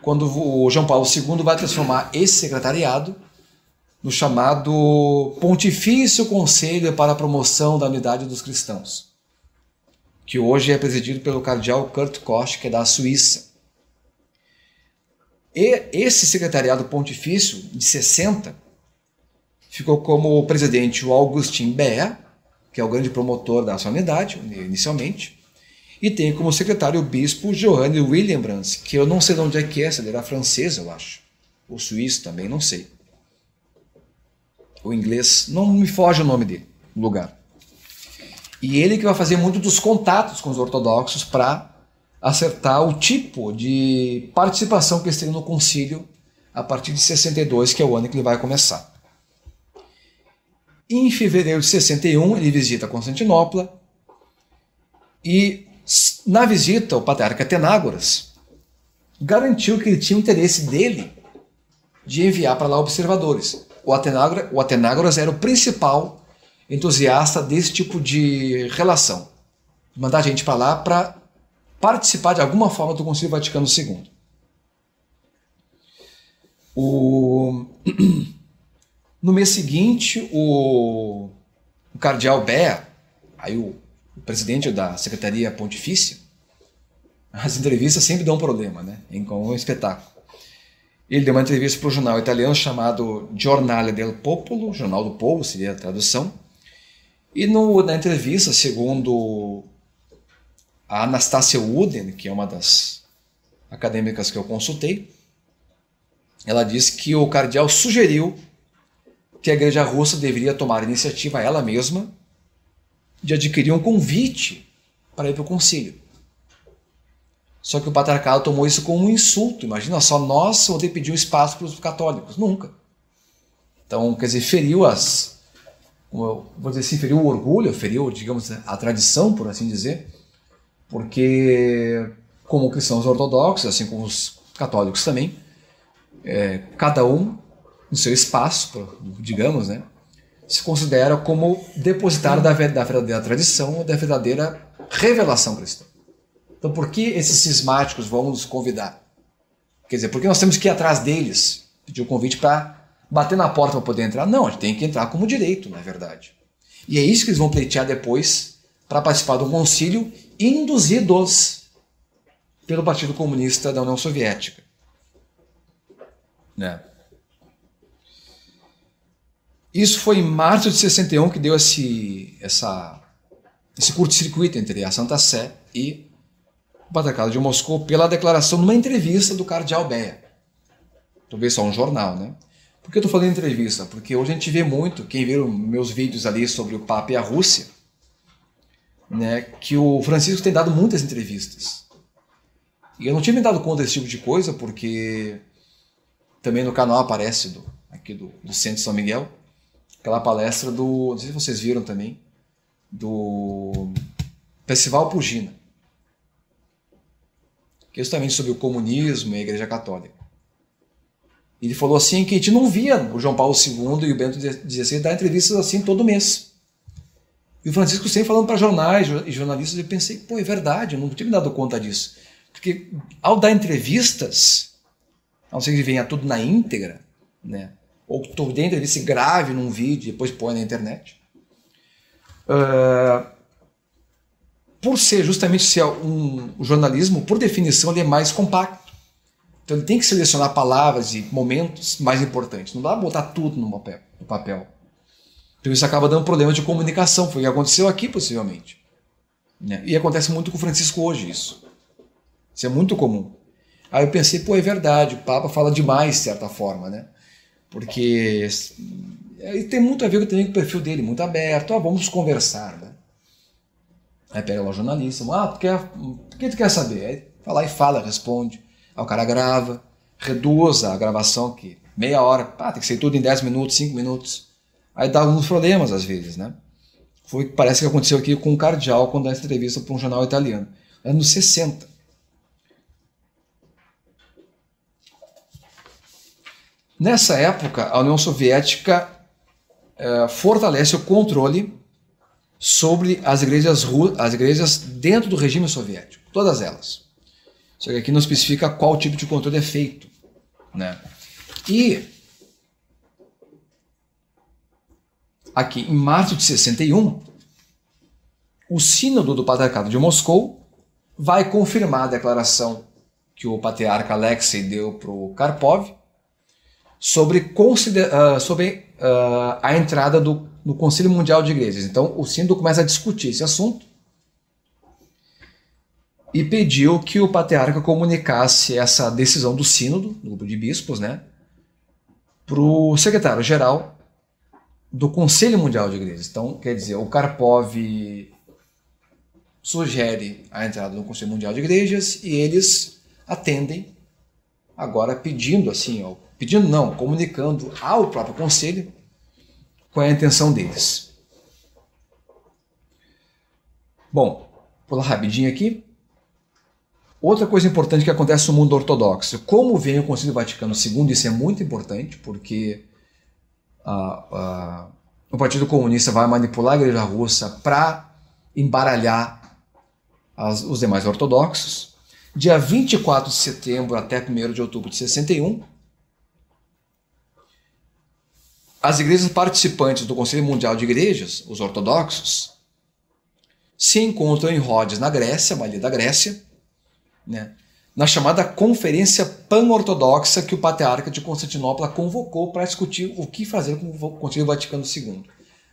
quando o João Paulo II vai transformar esse secretariado no chamado Pontifício Conselho para a Promoção da Unidade dos Cristãos, que hoje é presidido pelo cardeal Kurt Koch, que é da Suíça. E esse secretariado pontifício, de 60, ficou como presidente o Augustin Bea, que é o grande promotor da sua unidade, inicialmente, e tem como secretário o bispo Johannes Willemrans, que eu não sei de onde é que é, se ele era francês, eu acho, ou suíço também, não sei. O inglês, não me foge o nome dele, o lugar. E ele que vai fazer muito dos contatos com os ortodoxos para acertar o tipo de participação que eles têm no concílio a partir de 62, que é o ano que ele vai começar. Em fevereiro de 61, ele visita Constantinopla e, na visita, o patriarca Atenágoras garantiu que ele tinha o interesse dele de enviar para lá observadores. O Atenágoras era o principal entusiasta desse tipo de relação. Mandar gente para lá para participar de alguma forma do Concílio Vaticano II. No mês seguinte, o cardeal Bea, aí o presidente da Secretaria Pontifícia, as entrevistas sempre dão problema, né? É um espetáculo. Ele deu uma entrevista para o jornal italiano chamado Giornale del Popolo, Jornal do Povo, seria a tradução. E na entrevista, segundo a Anastasia Uden, que é uma das acadêmicas que eu consultei, ela disse que o cardeal sugeriu que a Igreja Russa deveria tomar a iniciativa ela mesma de adquirir um convite para ir para o concílio. Só que o patriarcado tomou isso como um insulto. Imagina só, nós poder pedir um espaço para os católicos. Nunca. Então, quer dizer, feriu vou dizer assim, feriu o orgulho, feriu, digamos, a tradição, por assim dizer, porque, como cristãos ortodoxos, assim como os católicos também, cada um no seu espaço, digamos, né, se considera como depositário da verdadeira tradição, da verdadeira revelação cristã. Então, por que esses cismáticos vão nos convidar? Quer dizer, por que nós temos que ir atrás deles, pedir o convite para bater na porta para poder entrar? Não, a gente tem que entrar como direito, na verdade. E é isso que eles vão pleitear depois para participar do concílio, induzidos pelo Partido Comunista da União Soviética. Né? Isso foi em março de 61 que deu esse curto-circuito entre a Santa Sé e o Patriarcado de Moscou pela declaração numa entrevista do cardeal Bea. Talvez só um jornal, né? Por que eu estou falando em entrevista? Porque hoje a gente vê muito, quem viu meus vídeos ali sobre o Papa e a Rússia, né, que o Francisco tem dado muitas entrevistas. E eu não tinha me dado conta desse tipo de coisa, porque também no canal aparece aqui do Centro São Miguel, aquela palestra não sei se vocês viram também, do Festival Pugina, que é justamente sobre o comunismo e a Igreja Católica. Ele falou assim que a gente não via o João Paulo II e o Bento XVI dar entrevistas assim todo mês. E o Francisco sempre falando para jornais e jornalistas, eu pensei, pô, é verdade, eu não tinha me dado conta disso. Porque ao dar entrevistas, a não ser que venha tudo na íntegra, né? Ou que tu dê entrevista e grave num vídeo e depois põe na internet, por ser justamente o jornalismo, por definição, ele é mais compacto. Então ele tem que selecionar palavras e momentos mais importantes. Não dá para botar tudo no papel. Então isso acaba dando problema de comunicação. Foi o que aconteceu aqui, possivelmente. Né? E acontece muito com o Francisco hoje, isso. Isso é muito comum. Aí eu pensei, pô, é verdade, o Papa fala demais, de certa forma, né? Porque tem muito a ver também com o perfil dele, muito aberto, vamos conversar, né? Aí pega lá o jornalista, o que tu quer saber? Aí vai lá e fala, responde. Aí o cara grava, reduz a gravação, que meia hora, tem que ser tudo em 10 minutos, 5 minutos. Aí dá alguns problemas às vezes, né? Foi o que parece que aconteceu aqui com o Cardial quando dá essa entrevista para um jornal italiano. Anos 60. Nessa época, a União Soviética fortalece o controle sobre as igrejas dentro do regime soviético, todas elas. Só que aqui não especifica qual tipo de controle é feito, né? E aqui, em março de 61, o Sínodo do Patriarcado de Moscou vai confirmar a declaração que o patriarca Alexei deu para o Karpov sobre a entrada no Conselho Mundial de Igrejas. Então, o Sínodo começa a discutir esse assunto e pediu que o patriarca comunicasse essa decisão do Sínodo, do grupo de bispos, né, para o secretário-geral do Conselho Mundial de Igrejas. Então, quer dizer, o Karpov sugere a entrada no Conselho Mundial de Igrejas e eles atendem, agora comunicando ao próprio Conselho qual é a intenção deles. Bom, vou lá rapidinho aqui. Outra coisa importante que acontece no mundo ortodoxo. Como vem o Concílio Vaticano II, isso é muito importante, porque o Partido Comunista vai manipular a Igreja Russa para embaralhar os demais ortodoxos. Dia 24 de setembro até 1º de outubro de 61, as igrejas participantes do Conselho Mundial de Igrejas, os ortodoxos, se encontram em Rhodes, na Grécia, uma ilha da Grécia, né, na chamada Conferência Pan-Ortodoxa que o Patriarca de Constantinopla convocou para discutir o que fazer com o Concílio Vaticano II.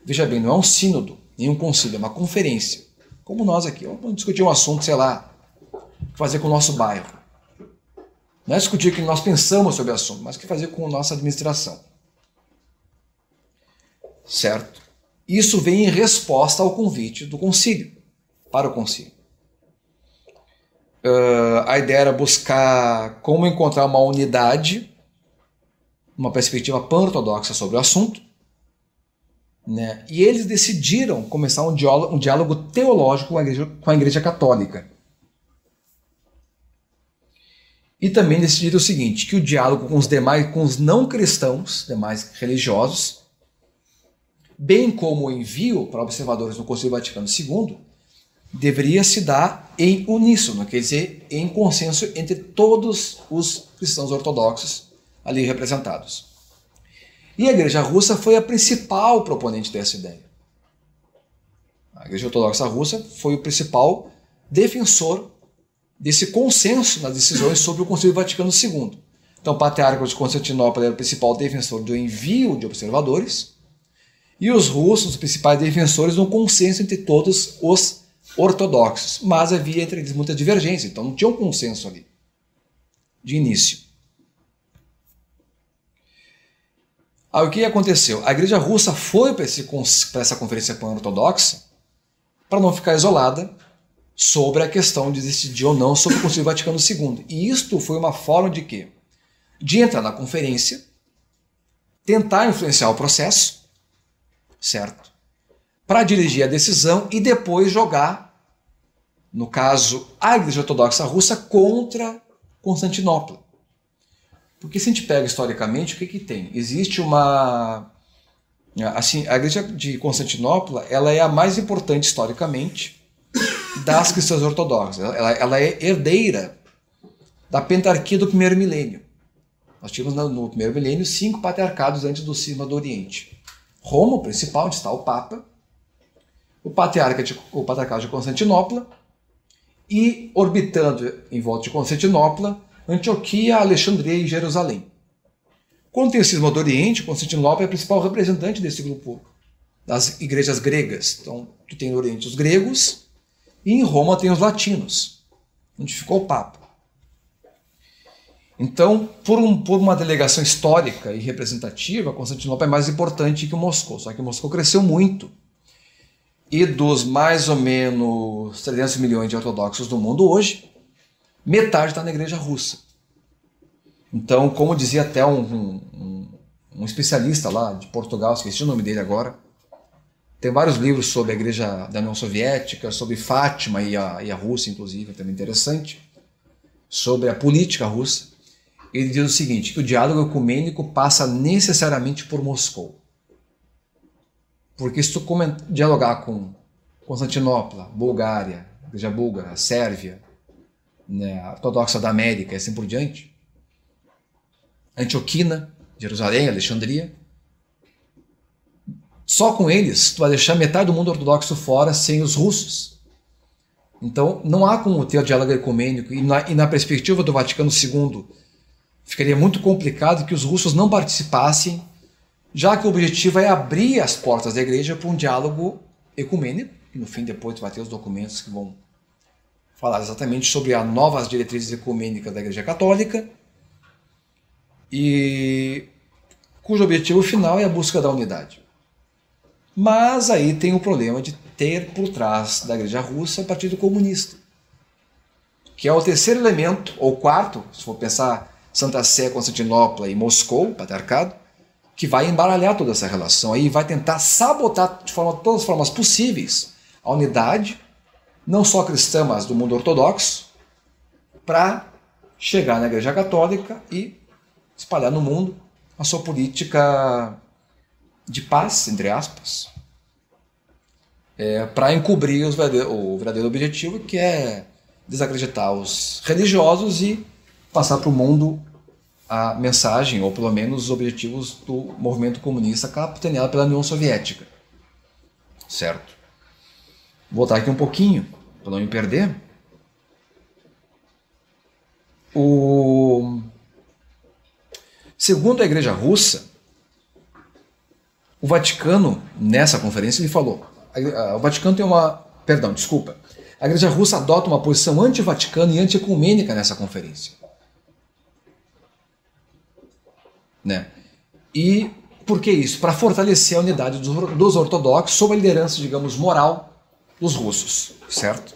Veja bem, não é um sínodo, nem um concílio, é uma conferência. Como nós aqui, vamos discutir um assunto, sei lá, o que fazer com o nosso bairro. Não é discutir o que nós pensamos sobre o assunto, mas o que fazer com a nossa administração. Certo? Isso vem em resposta ao convite do concílio, para o concílio. A ideia era buscar como encontrar uma unidade, uma perspectiva pan-ortodoxa sobre o assunto, né? E eles decidiram começar um diálogo teológico com a Igreja Católica. E também decidiram o seguinte, que o diálogo com os não cristãos, demais religiosos, bem como o envio para observadores no Concílio Vaticano II, deveria se dar em uníssono, quer dizer, em consenso entre todos os cristãos ortodoxos ali representados. E a Igreja Russa foi a principal proponente dessa ideia. A Igreja Ortodoxa Russa foi o principal defensor desse consenso nas decisões sobre o Concílio Vaticano II. Então, o Patriarca de Constantinopla era o principal defensor do envio de observadores, e os russos, os principais defensores, de um consenso entre todos os ortodoxos. Mas havia entre eles muita divergência, então não tinha um consenso ali, de início. Aí o que aconteceu? A Igreja Russa foi para essa conferência pan-ortodoxa para não ficar isolada sobre a questão de decidir ou não sobre o Concílio Vaticano II. E isto foi uma forma de quê? De entrar na conferência, tentar influenciar o processo, certo? Para dirigir a decisão e depois jogar, no caso, a Igreja Ortodoxa Russa contra Constantinopla. Porque se a gente pega historicamente, o que tem? Existe uma... Assim, a Igreja de Constantinopla ela é a mais importante historicamente das cristãs ortodoxas. Ela é herdeira da pentarquia do primeiro milênio. Nós tínhamos no primeiro milênio 5 patriarcados antes do cisma do Oriente. Roma, o principal, onde está o Papa, o Patriarcado de Constantinopla e, orbitando em volta de Constantinopla, Antioquia, Alexandria e Jerusalém. Quando tem o cisma do Oriente, Constantinopla é a principal representante desse grupo das igrejas gregas. Então, tu tem no Oriente os gregos e em Roma tem os latinos, onde ficou o Papa. Então, por uma delegação histórica e representativa, Constantinopla é mais importante que Moscou. Só que Moscou cresceu muito. E dos mais ou menos 300 milhões de ortodoxos do mundo hoje, metade está na igreja russa. Então, como dizia até um especialista lá de Portugal, esqueci o nome dele agora, tem vários livros sobre a igreja da União Soviética, sobre Fátima e a Rússia, inclusive, também interessante, sobre a política russa. Ele diz o seguinte, que o diálogo ecumênico passa necessariamente por Moscou. Porque se tu dialogar com Constantinopla, Bulgária, Igreja Búlgara, Sérvia, né, a Ortodoxa da América e assim por diante, Antioquina, Jerusalém, Alexandria, só com eles tu vai deixar metade do mundo ortodoxo fora sem os russos. Então não há como ter o diálogo ecumênico e na perspectiva do Vaticano II ficaria muito complicado que os russos não participassem, já que o objetivo é abrir as portas da igreja para um diálogo ecumênico, e no fim depois tu vai ter os documentos que vão falar exatamente sobre as novas diretrizes ecumênicas da Igreja Católica, e cujo objetivo final é a busca da unidade. Mas aí tem o problema de ter por trás da Igreja Russa o Partido Comunista, que é o terceiro elemento, ou quarto, se for pensar Santa Sé, Constantinopla e Moscou, patriarcado, que vai embaralhar toda essa relação. Aí vai tentar sabotar de todas as formas possíveis a unidade, não só cristã, mas do mundo ortodoxo, para chegar na Igreja Católica e espalhar no mundo a sua política de paz, entre aspas, para encobrir o verdadeiro objetivo, que é desacreditar os religiosos e passar para o mundo a mensagem, ou pelo menos os objetivos do movimento comunista capitaneado pela União Soviética. Certo? Vou voltar aqui um pouquinho, para não me perder. Segundo a Igreja Russa, o Vaticano, nessa conferência, ele falou, o Vaticano tem a Igreja Russa adota uma posição anti-vaticana e anti-ecumênica nessa conferência. Né? E por que isso? Para fortalecer a unidade dos ortodoxos sob a liderança, digamos, moral dos russos, certo?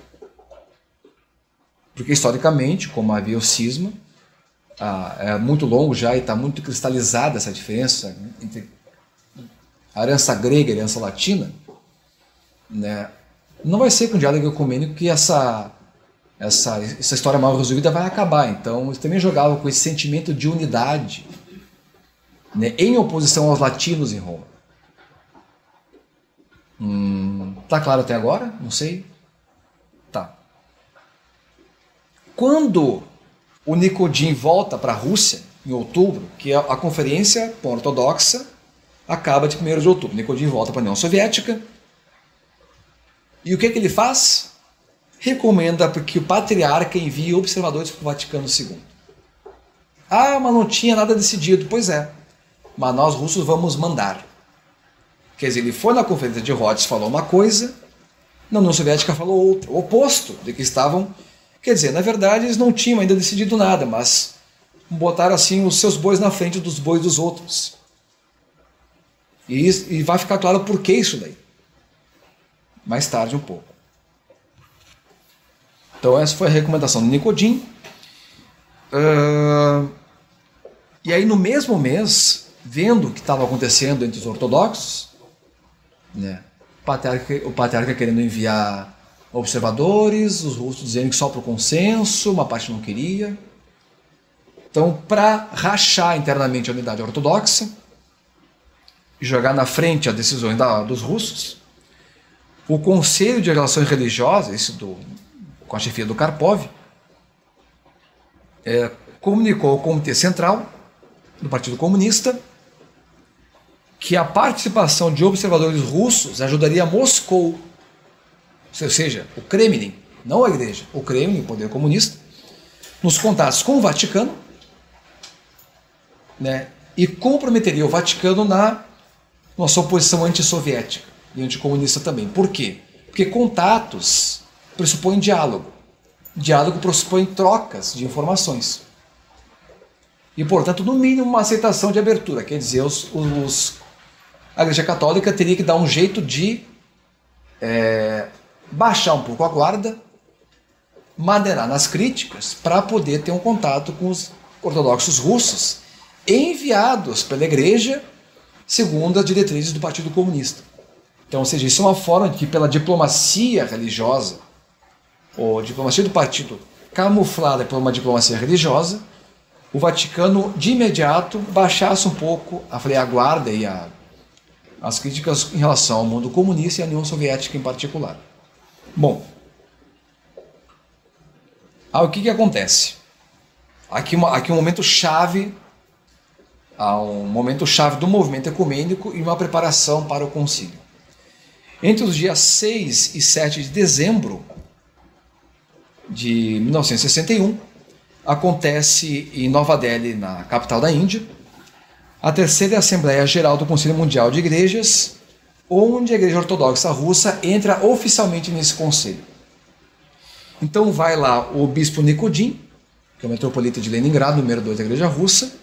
Porque historicamente, como havia o cisma, é muito longo já e está muito cristalizada essa diferença entre a herança grega e a herança latina, né? Não vai ser com o diálogo ecumênico que essa história mal resolvida vai acabar. Então, eles também jogavam com esse sentimento de unidade, né, em oposição aos latinos em Roma. Tá claro até agora? Não sei. Tá. Quando o Nicodim volta para a Rússia, em outubro, que a conferência ortodoxa acaba de 1º de outubro. Nicodim volta para a União Soviética. E o que ele faz? Recomenda que o patriarca envie observadores para o Vaticano II. Ah, mas não tinha nada decidido. Pois é. Mas nós russos vamos mandar. Quer dizer, ele foi na conferência de Rhodes, falou uma coisa, na União Soviética falou outra, o oposto de que estavam. Quer dizer, na verdade eles não tinham ainda decidido nada, mas botaram assim os seus bois na frente dos bois dos outros. E vai ficar claro por que isso daí. Mais tarde um pouco. Então essa foi a recomendação do Nicodim. E aí no mesmo mês, vendo o que estava acontecendo entre os ortodoxos, né, o patriarca querendo enviar observadores, os russos dizendo que só para o consenso, uma parte não queria. Então, para rachar internamente a unidade ortodoxa e jogar na frente as decisões dos russos, o Conselho de Relações Religiosas, com a chefia do Karpov, comunicou ao Comitê Central do Partido Comunista que a participação de observadores russos ajudaria Moscou, ou seja, o Kremlin, não a igreja, o Kremlin, o poder comunista, nos contatos com o Vaticano, né, e comprometeria o Vaticano na sua posição antissoviética e anticomunista também. Por quê? Porque contatos pressupõem diálogo. Diálogo pressupõe trocas de informações. e, portanto, no mínimo, uma aceitação de abertura. Quer dizer, a Igreja Católica teria que dar um jeito de baixar um pouco a guarda, madeirar nas críticas, para poder ter um contato com os ortodoxos russos, enviados pela Igreja segundo as diretrizes do Partido Comunista. Então, ou seja, isso é uma forma de que, pela diplomacia religiosa, ou diplomacia do partido camuflada por uma diplomacia religiosa, o Vaticano, de imediato, baixasse um pouco a guarda e as críticas em relação ao mundo comunista e à União Soviética em particular. Bom, o que acontece? Aqui um momento chave, há um momento chave do movimento ecumênico e uma preparação para o concílio. Entre os dias 6 e 7 de dezembro de 1961, acontece em Nova Delhi, na capital da Índia, a terceira Assembleia Geral do Conselho Mundial de Igrejas, onde a Igreja Ortodoxa Russa entra oficialmente nesse conselho. Então vai lá o bispo Nikodin, que é o metropolita de Leningrado, número 2 da Igreja Russa,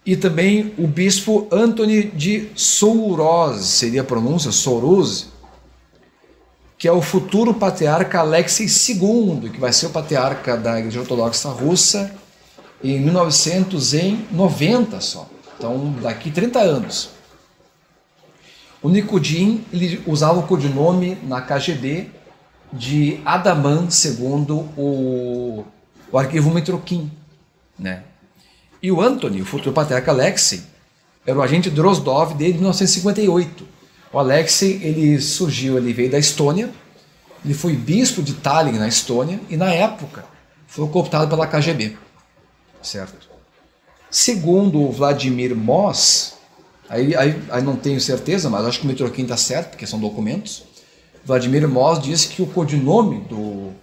e também o bispo Antony de Souroz, seria a pronúncia, Souroz, que é o futuro patriarca Alexei II, que vai ser o patriarca da Igreja Ortodoxa Russa em 1990 só. Então, daqui 30 anos. O Nikodin, ele usava o codinome na KGB de Adaman, segundo o arquivo Mitrokin, né? E o Antony, o futuro patriarca Alexei, era o agente Drozdov desde 1958. O Alexei, ele veio da Estônia, ele foi bispo de Tallinn, na Estônia, e na época foi cooptado pela KGB, certo? Segundo o Vladimir Moss, aí não tenho certeza, mas acho que o Mitrokin está certo, porque são documentos. Vladimir Moss disse que o codinome do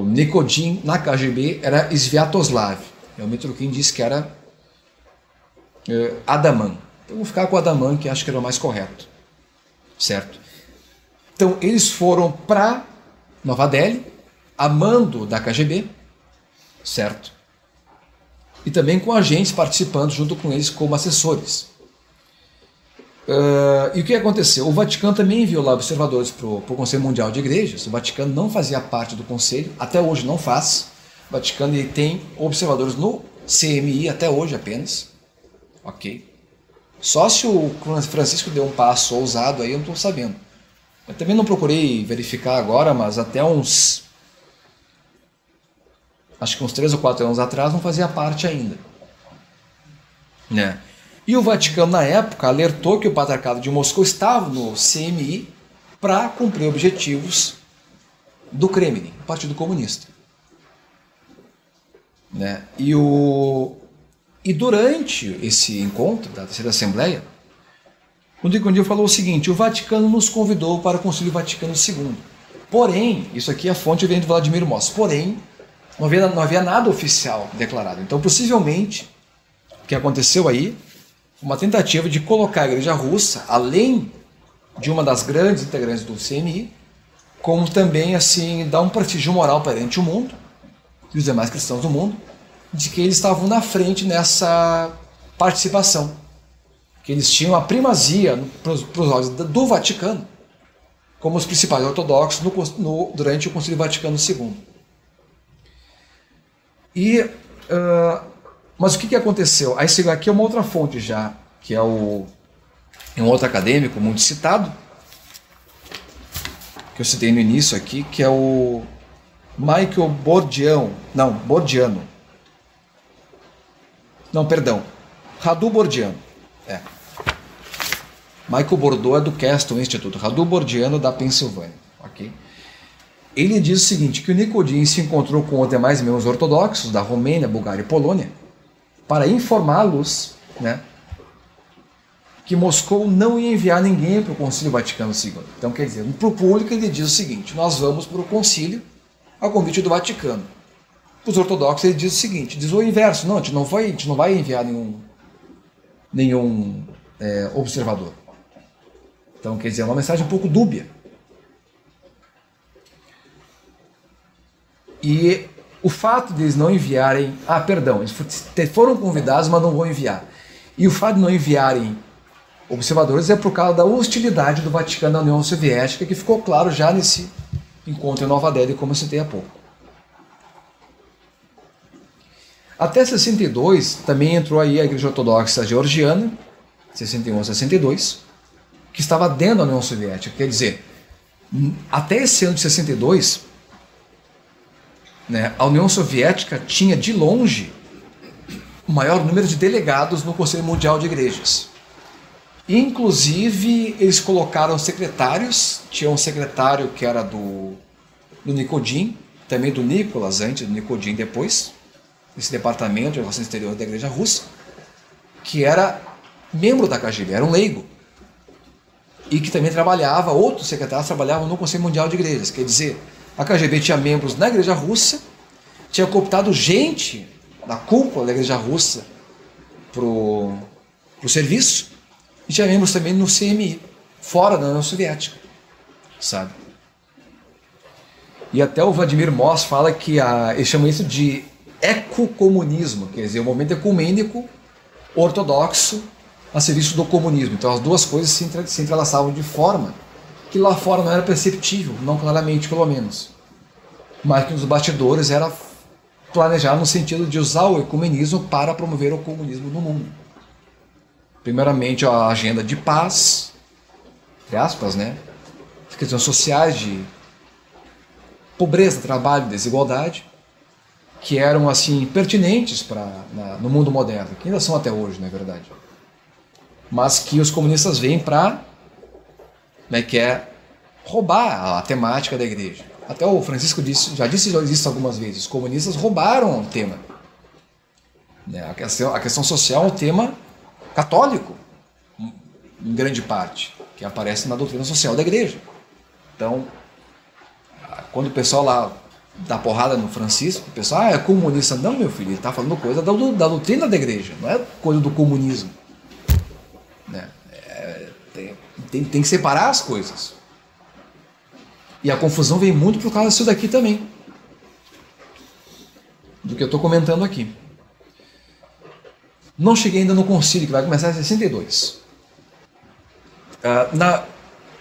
Nikodin na KGB era Sviatoslav. E o Mitrokin disse que era Adaman. Então vou ficar com Adaman, que acho que era o mais correto. Certo? Então eles foram para Nova Delhi, a mando da KGB, certo? E também com agentes participando junto com eles como assessores. E o que aconteceu? O Vaticano também enviou lá observadores para o Conselho Mundial de Igrejas. O Vaticano não fazia parte do Conselho, até hoje não faz. O Vaticano ele tem observadores no CMI até hoje apenas. Ok. Só se o Francisco deu um passo ousado aí, eu não estou sabendo. Eu também não procurei verificar agora, mas até acho que uns 3 ou 4 anos atrás não fazia parte ainda. Né? E o Vaticano, na época, alertou que o Patriarcado de Moscou estava no CMI para cumprir objetivos do Kremlin, do Partido Comunista. Né? E durante esse encontro da Terceira Assembleia, o Nikodin falou o seguinte: o Vaticano nos convidou para o Concílio Vaticano II. Porém, isso aqui a fonte vem do Vladimir Moss, porém, não havia nada oficial declarado. Então, possivelmente, o que aconteceu aí foi uma tentativa de colocar a Igreja Russa, além de uma das grandes integrantes do CMI, como também assim dar um prestígio moral perante o mundo e os demais cristãos do mundo, de que eles estavam na frente nessa participação, que eles tinham a primazia para os olhos do Vaticano como os principais ortodoxos durante o Concílio Vaticano II. Mas o que aconteceu? Aí aqui é uma outra fonte já, que é um outro acadêmico muito citado, que eu citei no início aqui, que é o Michael Bordiano. Radu Bordiano. Michael Bordeaux é do Castle Institute, Radu Bordiano da Pensilvânia. Okay? Ele diz o seguinte, que o Nikodin se encontrou com os demais membros ortodoxos da Romênia, Bulgária e Polônia para informá-los, né, que Moscou não ia enviar ninguém para o Concílio Vaticano II. Então, quer dizer, para o público ele diz o seguinte: nós vamos para o concílio a convite do Vaticano. Para os ortodoxos ele diz o seguinte, diz o inverso: não, a gente não vai enviar nenhum observador. Então, quer dizer, é uma mensagem um pouco dúbia. E o fato de eles não enviarem... Ah, perdão, eles foram convidados, mas não vão enviar. E o fato de não enviarem observadores é por causa da hostilidade do Vaticano à União Soviética, que ficou claro já nesse encontro em Nova Delhi, como eu citei há pouco. Até 62, também entrou aí a Igreja Ortodoxa Georgiana, 61 a 62, que estava dentro da União Soviética. Quer dizer, até esse ano de 62, né, a União Soviética tinha de longe o maior número de delegados no Conselho Mundial de Igrejas. Inclusive, eles colocaram secretários, tinha um secretário que era do Nikodin, também do Nicolas antes, do Nikodin depois, esse departamento de relações exteriores da Igreja Russa, que era membro da KGB, era um leigo, e que também trabalhava, outros secretários trabalhavam no Conselho Mundial de Igrejas. Quer dizer, a KGB tinha membros na Igreja Russa, tinha cooptado gente da cúpula da Igreja Russa para o serviço, e tinha membros também no CMI, fora da União Soviética, sabe? E até o Vladimir Moss fala que eles chamam isso de ecocomunismo, quer dizer, o movimento ecumênico ortodoxo a serviço do comunismo. Então as duas coisas se entrelaçavam de forma que lá fora não era perceptível, não claramente pelo menos, mas que nos bastidores era planejado no sentido de usar o ecumenismo para promover o comunismo no mundo. Primeiramente a agenda de paz, entre aspas, né? As questões sociais de pobreza, trabalho, desigualdade, que eram assim pertinentes no mundo moderno, que ainda são até hoje, na verdade. Mas que os comunistas vêm para, né, que é roubar a temática da igreja. Até o Francisco já disse isso algumas vezes. Os comunistas roubaram o tema. Né? A questão social é um tema católico, em grande parte, que aparece na doutrina social da igreja. Então, quando o pessoal lá dá porrada no Francisco, o pessoal, é comunista. Não, meu filho, ele está falando coisa da doutrina da igreja, não é coisa do comunismo. Né? Tem que separar as coisas. E a confusão vem muito por causa disso daqui também, do que eu estou comentando aqui. Não cheguei ainda no concílio, que vai começar em 62.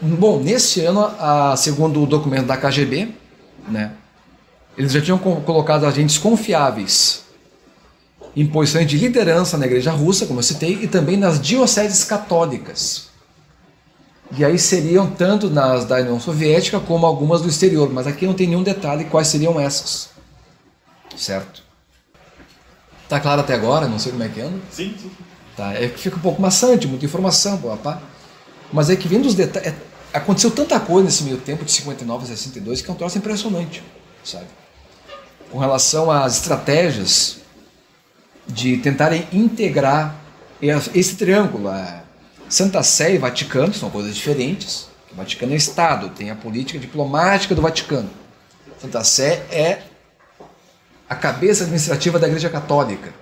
Bom, nesse ano, segundo o documento da KGB, né, eles já tinham colocado agentes confiáveis em posições de liderança na igreja russa, como eu citei, e também nas dioceses católicas. E aí seriam tanto nas da União Soviética como algumas do exterior, mas aqui não tem nenhum detalhe quais seriam essas. Certo? Tá claro até agora? Não sei como é que anda. Sim, sim. Tá, é que fica um pouco maçante, muita informação, papá. Mas é que vendo os detalhes, aconteceu tanta coisa nesse meio tempo de 59 a 62 que é um troço impressionante, sabe? Com relação às estratégias de tentarem integrar esse triângulo, Santa Sé e Vaticano, são coisas diferentes. O Vaticano é Estado, tem a política diplomática do Vaticano. Santa Sé é a cabeça administrativa da Igreja Católica,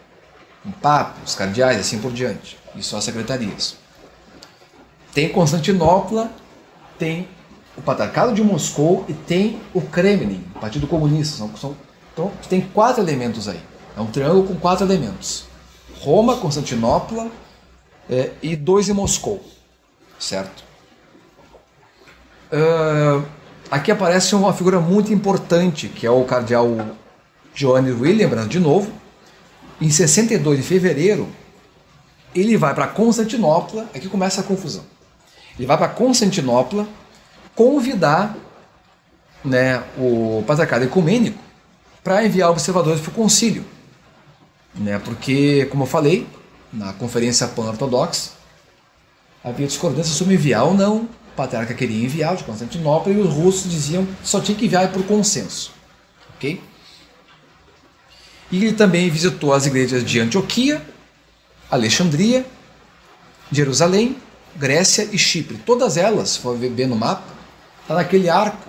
o Papa, os cardeais, assim por diante, e só as secretarias. Tem Constantinopla, tem o Patriarcado de Moscou e tem o Kremlin, o Partido Comunista. Então, tem 4 elementos aí. É um triângulo com 4 elementos. Roma, Constantinopla e 2 em Moscou. Certo? Aqui aparece uma figura muito importante, que é o cardeal Johannes Wilhelm, de novo. Em 62, em fevereiro, ele vai para Constantinopla. Aqui começa a confusão. Ele vai para Constantinopla convidar, né, o Patriarcado Ecumênico para enviar observadores para o concílio. Né, porque, como eu falei, na Conferência Pan-Ortodoxa havia discordância sobre enviar ou não. O patriarca queria enviar de Constantinopla e os russos diziam que só tinha que enviar por consenso. Ok? E ele também visitou as igrejas de Antioquia, Alexandria, Jerusalém, Grécia e Chipre. Todas elas, se for ver no mapa, está naquele arco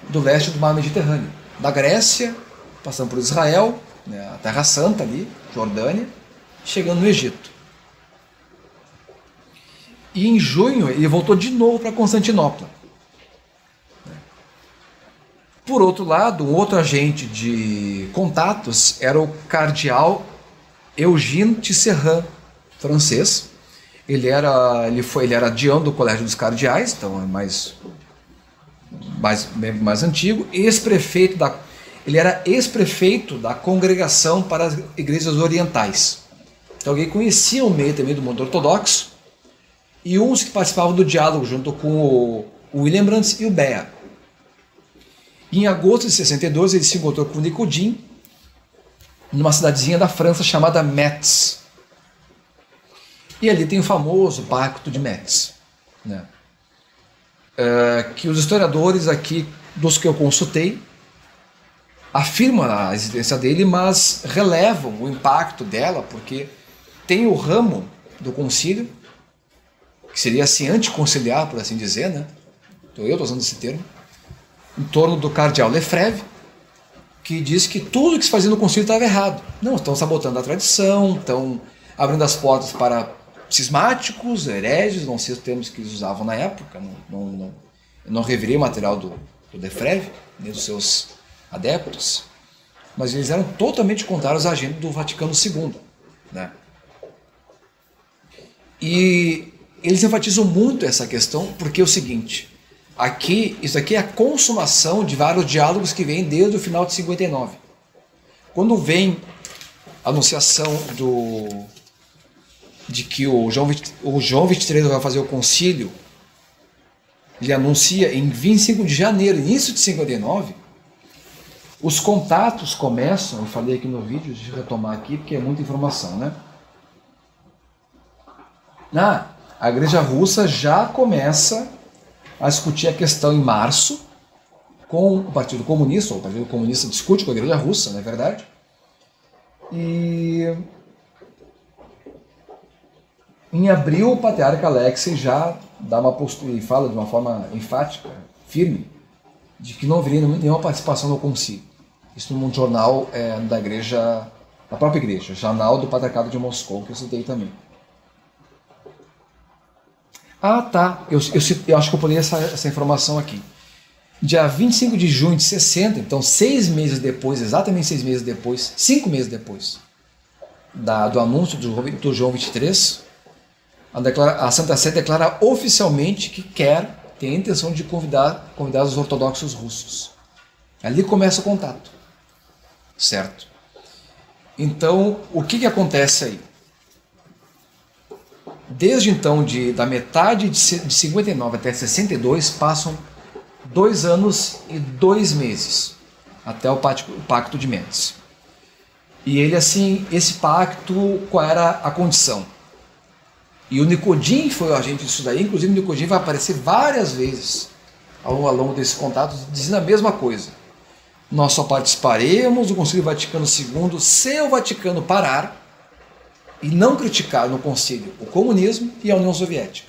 do leste do mar Mediterrâneo. Da Grécia, passando por Israel, né, a Terra Santa ali, Jordânia, chegando no Egito. E em junho ele voltou de novo para Constantinopla. Por outro lado, um outro agente de contatos era o cardeal Eugène Tisserand, francês. Ele era deão do Colégio dos Cardeais, então é mais antigo, ele era ex-prefeito da Congregação para as Igrejas Orientais. Então alguém conhecia o meio também do mundo ortodoxo, e uns que participavam do diálogo junto com o Willenbrand e o Béat. Em agosto de 62 ele se encontrou com Nicodime numa cidadezinha da França chamada Metz. E ali tem o famoso Pacto de Metz, né? Que os historiadores aqui, dos que eu consultei, afirmam a existência dele, mas relevam o impacto dela, porque tem o ramo do concílio, que seria assim anticonciliar, por assim dizer, né? Então eu estou usando esse termo, em torno do cardeal Lefebvre, que diz que tudo que se fazia no concílio estava errado. Não, estão sabotando a tradição, estão abrindo as portas para cismáticos, hereges, não sei os termos que eles usavam na época, eu não revirei o material do Lefebvre, nem dos seus adeptos, mas eles eram totalmente contrários à agenda do Vaticano II, né? E eles enfatizam muito essa questão, porque é o seguinte, isso aqui é a consumação de vários diálogos que vêm desde o final de 59. Quando vem a anunciação de que o João 23 vai fazer o concílio, ele anuncia em 25 de janeiro, início de 59, os contatos começam, eu falei aqui no vídeo, deixa eu retomar aqui, porque é muita informação, né? A Igreja Russa já começa a discutir a questão em março com o Partido Comunista, ou o Partido Comunista discute com a Igreja Russa, não é verdade? E em abril o patriarca Alexei já dá uma postura e fala de uma forma enfática, firme, de que não haveria nenhuma participação no concílio. Isso num jornal da própria igreja, Jornal do Patriarcado de Moscou, que eu citei também. Tá, eu acho que eu pulei essa informação aqui. Dia 25 de junho de 60, então 6 meses depois, exatamente 6 meses depois, 5 meses depois do anúncio do João 23, a Santa Sé declara oficialmente que tem a intenção de convidar os ortodoxos russos. Ali começa o contato, certo? Então, o que acontece aí? Desde então, da metade de 59 até 62, passam 2 anos e 2 meses, até o Pacto de Metz. E ele, assim, esse pacto, qual era a condição? E o Nicodime foi o agente disso daí, inclusive o Nicodime vai aparecer várias vezes ao longo desse contato, dizendo a mesma coisa. Nós só participaremos do Concílio Vaticano II se o Vaticano parar e não criticar no concílio o comunismo e a União Soviética.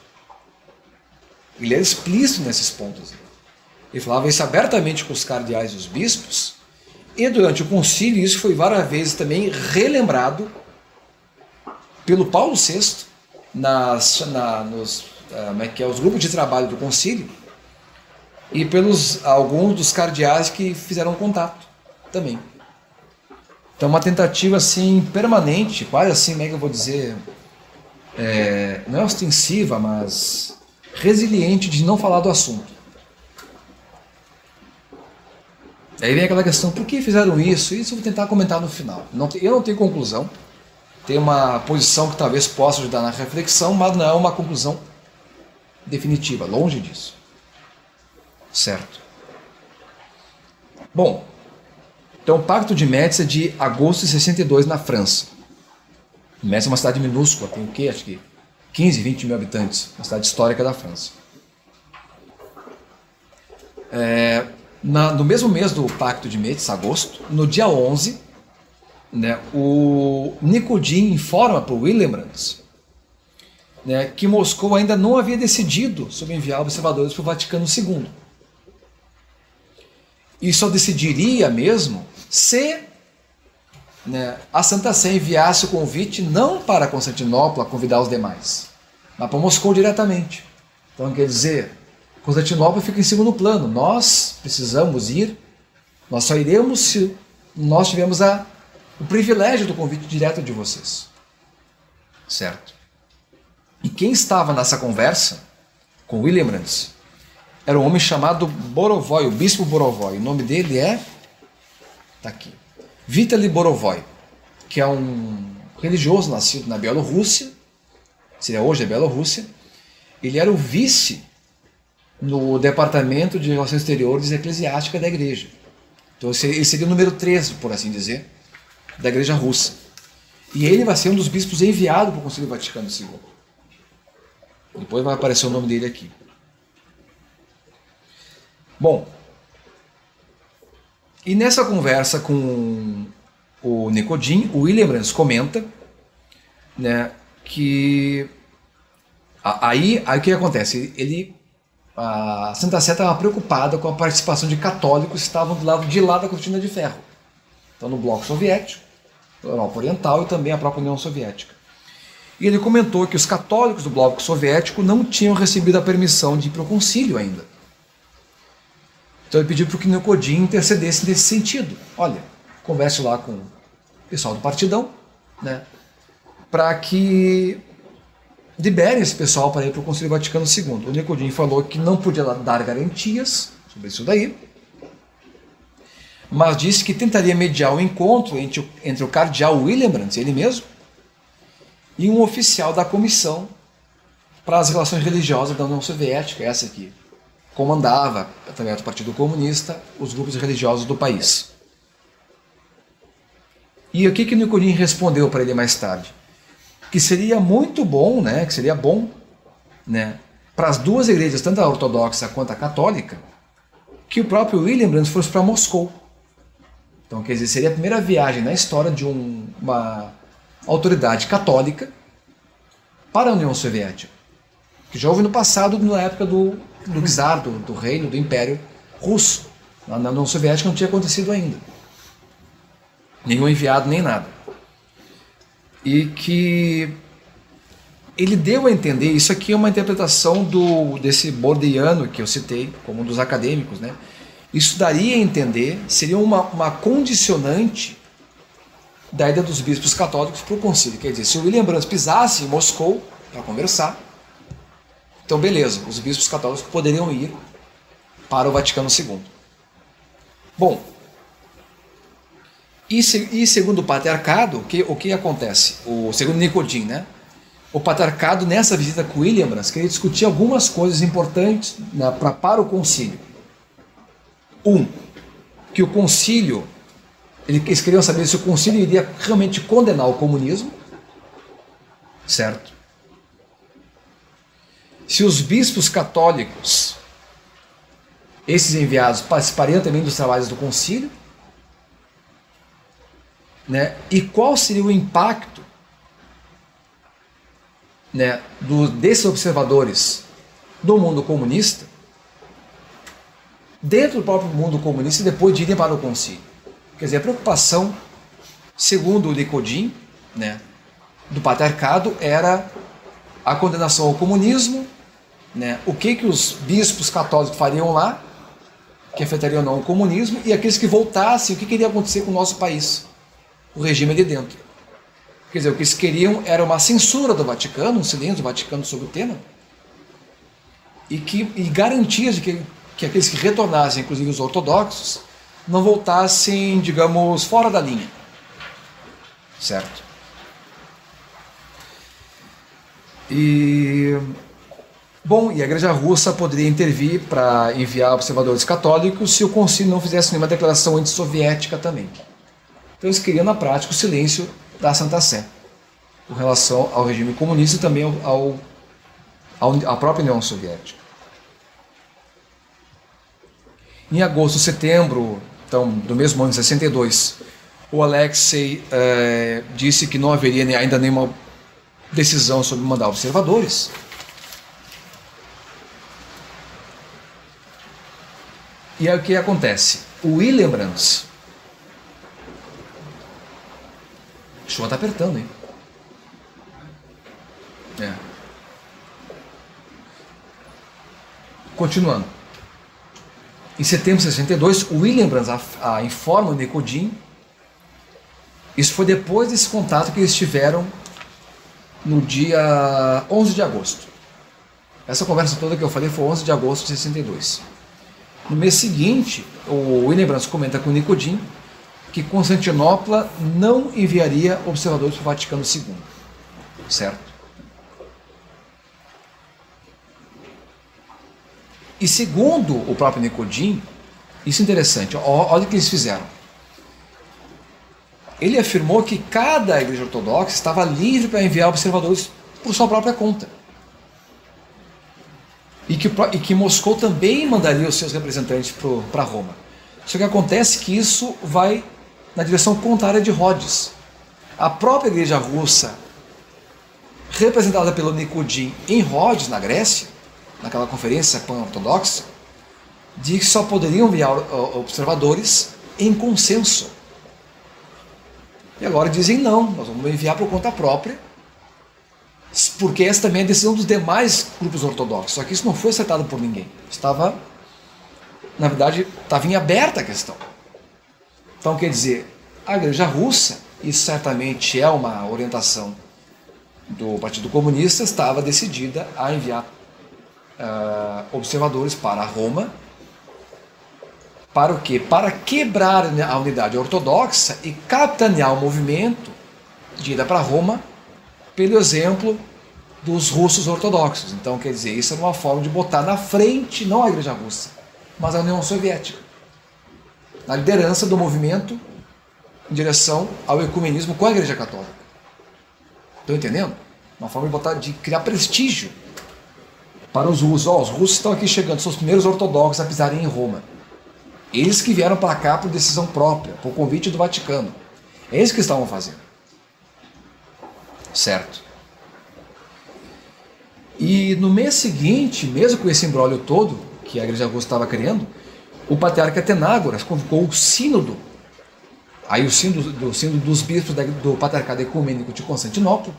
Ele era explícito nesses pontos. Ele falava isso abertamente com os cardeais e os bispos, e durante o concílio isso foi várias vezes também relembrado pelo Paulo VI os grupos de trabalho do concílio e pelos alguns dos cardeais que fizeram contato também. Então uma tentativa assim permanente, quase assim, como é que eu vou dizer, não é ostensiva, mas resiliente de não falar do assunto. Aí vem aquela questão, por que fizeram isso? Isso eu vou tentar comentar no final. Eu não tenho conclusão, tem uma posição que talvez possa ajudar na reflexão, mas não é uma conclusão definitiva, longe disso. Certo. Bom, então o Pacto de Metz é de agosto de 62 na França. Metz é uma cidade minúscula, tem o quê? Acho que 15, 20 mil habitantes, uma cidade histórica da França. No mesmo mês do Pacto de Metz, agosto, no dia 11, né, o Nicodime informa para o Willenbrand, né, que Moscou ainda não havia decidido sobre enviar observadores para o Vaticano II. E só decidiria mesmo se, né, a Santa Sé enviasse o convite não para Constantinopla convidar os demais, mas para Moscou diretamente. Então quer dizer, Constantinopla fica em segundo plano. Nós precisamos ir Nós só iremos se nós tivermos o privilégio do convite direto de vocês. Certo? E quem estava nessa conversa com Willebrand era um homem chamado Borovoi, o bispo Borovoi. O nome dele está aqui. Vitaly Borovoi, que é um religioso nascido na Bielorrússia, seria hoje a Bielorrússia. Ele era o vice no Departamento de Relações Exteriores e Eclesiástica da Igreja. Então ele seria o número 13, por assim dizer, da Igreja Russa. E ele vai ser um dos bispos enviados para o Concílio Vaticano II. Depois vai aparecer o nome dele aqui. Bom, e nessa conversa com o Nikodym, o Willebrand comenta, né, que aí o que acontece? A Santa Sé estava preocupada com a participação de católicos que estavam do lado de lá da cortina de ferro. Então, no bloco soviético, na Europa Oriental e também a própria União Soviética. E ele comentou que os católicos do bloco soviético não tinham recebido a permissão de ir para o concílio ainda. Então ele pediu para que o Nikodym intercedesse nesse sentido. Olha, converse lá com o pessoal do partidão, né, para que liberem esse pessoal para ir para o Concílio Vaticano II. O Nikodym falou que não podia dar garantias sobre isso daí, mas disse que tentaria mediar o encontro entre o cardeal Willebrand, ele mesmo, e um oficial da comissão para as relações religiosas da União Soviética, essa que comandava, através do Partido Comunista, os grupos religiosos do país. E o que o Nikodym respondeu para ele mais tarde? Que seria muito bom, né, que seria bom, né, para as duas igrejas, tanto a ortodoxa quanto a católica, que o próprio Willebrand fosse para Moscou. Então, quer dizer, seria a primeira viagem na história de uma autoridade católica para a União Soviética, que já houve no passado, na época do czar, do reino, do Império Russo. Na União Soviética não tinha acontecido ainda. Nenhum enviado, nem nada. E que ele deu a entender, isso aqui é uma interpretação desse Bordiano que eu citei, como um dos acadêmicos, né? Isso daria a entender, seria uma condicionante da ida dos bispos católicos para o concílio. Quer dizer, se o Willebrand pisasse em Moscou para conversar, então beleza, os bispos católicos poderiam ir para o Vaticano II. Bom, e segundo o patriarcado, o que acontece? Segundo Nikodym, né? O patriarcado, nessa visita com Willebrand, queria discutir algumas coisas importantes, né, para o concílio. Que o concílio, eles queriam saber se o concílio iria realmente condenar o comunismo, certo? Se os bispos católicos, esses enviados, participariam também dos trabalhos do concílio, né? E qual seria o impacto, né, desses observadores do mundo comunista dentro do próprio mundo comunista e depois de irem para o concílio. Quer dizer, a preocupação, segundo o Nikodym, né, do patriarcado, era a condenação ao comunismo, né, o que os bispos católicos fariam lá, que afetaria ou não o comunismo, e aqueles que voltassem, o que iria acontecer com o nosso país, o regime de dentro. Quer dizer, o que eles queriam era uma censura do Vaticano, um silêncio do Vaticano sobre o tema, e garantias de que aqueles que retornassem, inclusive os ortodoxos, não voltassem, digamos, fora da linha. Certo? Bom, e a Igreja Russa poderia intervir para enviar observadores católicos se o concílio não fizesse nenhuma declaração antissoviética também. Então eles queriam, na prática, o silêncio da Santa Sé com relação ao regime comunista e também à própria União Soviética. Em agosto, setembro, então, do mesmo ano de 62, o Alexei disse que não haveria ainda nenhuma decisão sobre mandar observadores. E aí o que acontece? O Willebrand... A chuva está apertando, hein? Continuando. Em setembro de 62, o Willibrand informa o Nikodym. Isso foi depois desse contato que eles tiveram no dia 11 de agosto. Essa conversa toda que eu falei foi 11 de agosto de 62. No mês seguinte, o Willibrand comenta com o Nikodym que Constantinopla não enviaria observadores para o Vaticano II. Certo? E segundo o próprio Nikodym, isso é interessante, olha o que eles fizeram. Ele afirmou que cada igreja ortodoxa estava livre para enviar observadores por sua própria conta. E que Moscou também mandaria os seus representantes para Roma. Só que acontece que isso vai na direção contrária de Rhodes. A própria igreja russa, representada pelo Nikodym em Rhodes, na Grécia, naquela conferência pan-ortodoxa, diz que só poderiam enviar observadores em consenso. E agora dizem não, nós vamos enviar por conta própria, porque essa também é a decisão dos demais grupos ortodoxos. Só que isso não foi acertado por ninguém. Estava, na verdade, estava em aberta a questão. Então, quer dizer, a igreja russa, isso certamente é uma orientação do Partido Comunista, estava decidida a enviar observadores para Roma. Para o quê? Para quebrar a unidade ortodoxa e capitanear o movimento de ida para Roma pelo exemplo dos russos ortodoxos. Então, quer dizer, isso era uma forma de botar na frente, não a igreja russa, mas a União Soviética, na liderança do movimento em direção ao ecumenismo com a igreja católica. Estão entendendo? Uma forma de criar prestígio para os russos. Os russos estão aqui chegando, são os primeiros ortodoxos a pisarem em Roma. Eles que vieram para cá por decisão própria, por convite do Vaticano. É isso que estavam fazendo. Certo. E no mês seguinte, mesmo com esse imbróglio todo que a igreja russa estava criando, o patriarca Atenágoras convocou o sínodo, aí o sínodo dos bispos do patriarcado ecumênico de Constantinopla,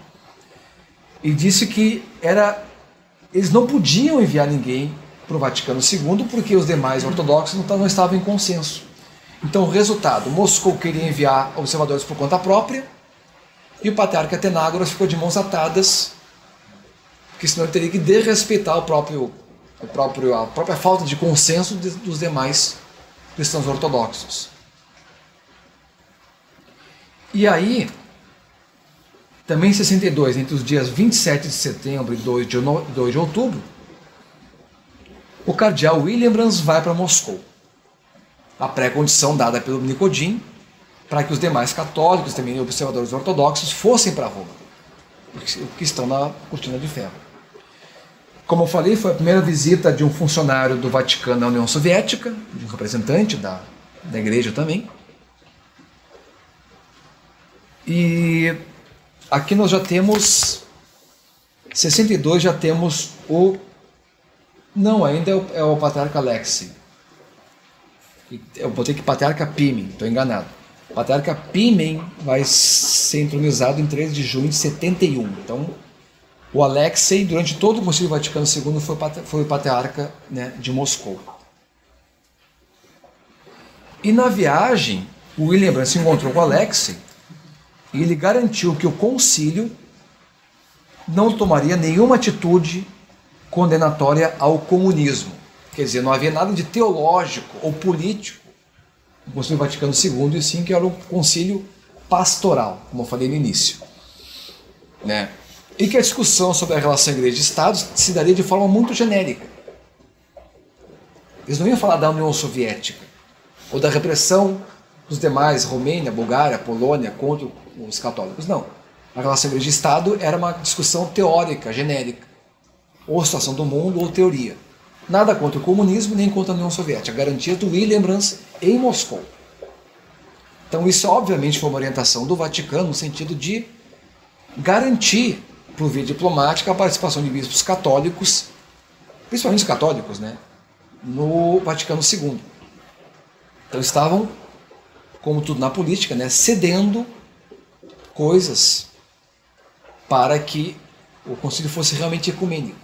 e disse que eles não podiam enviar ninguém para o Vaticano II porque os demais ortodoxos não estavam em consenso. Então, o resultado, Moscou queria enviar observadores por conta própria e o patriarca Atenágoras ficou de mãos atadas, porque senão ele teria que desrespeitar a própria falta de consenso dos demais cristãos ortodoxos. E aí, também em 62, entre os dias 27 de setembro e 2 de outubro, o cardeal Willibrand vai para Moscou. A pré-condição dada pelo Nikodym para que os demais católicos, também observadores ortodoxos, fossem para Roma, porque estão na cortina de ferro. Como eu falei, foi a primeira visita de um funcionário do Vaticano à União Soviética, de um representante da igreja também. E aqui nós já temos, 62 já temos não, ainda é o patriarca Alexei. Eu botei que patriarca Pimen, estou enganado. O patriarca Pimen vai ser entronizado em 13 de junho de 71. Então, o Alexei, durante todo o Concílio Vaticano II, foi o patriarca, né, de Moscou. E na viagem, o Willibrand se encontrou com o Alexei e ele garantiu que o concílio não tomaria nenhuma atitude condenatória ao comunismo. Quer dizer, não havia nada de teológico ou político no Concílio Vaticano II, e sim que era um concílio pastoral, como eu falei no início. Né? E que a discussão sobre a relação igreja e Estado se daria de forma muito genérica. Eles não iam falar da União Soviética, ou da repressão dos demais, Romênia, Bulgária, Polônia, contra os católicos. Não. A relação igreja e Estado era uma discussão teórica, genérica. Ou situação do mundo, ou teoria. Nada contra o comunismo, nem contra a União Soviética. A garantia do Willibrand em Moscou. Então isso obviamente foi uma orientação do Vaticano no sentido de garantir, por via diplomática, a participação de bispos católicos, principalmente os católicos, né, no Vaticano II. Então estavam, como tudo na política, né, cedendo coisas para que o concílio fosse realmente ecumênico,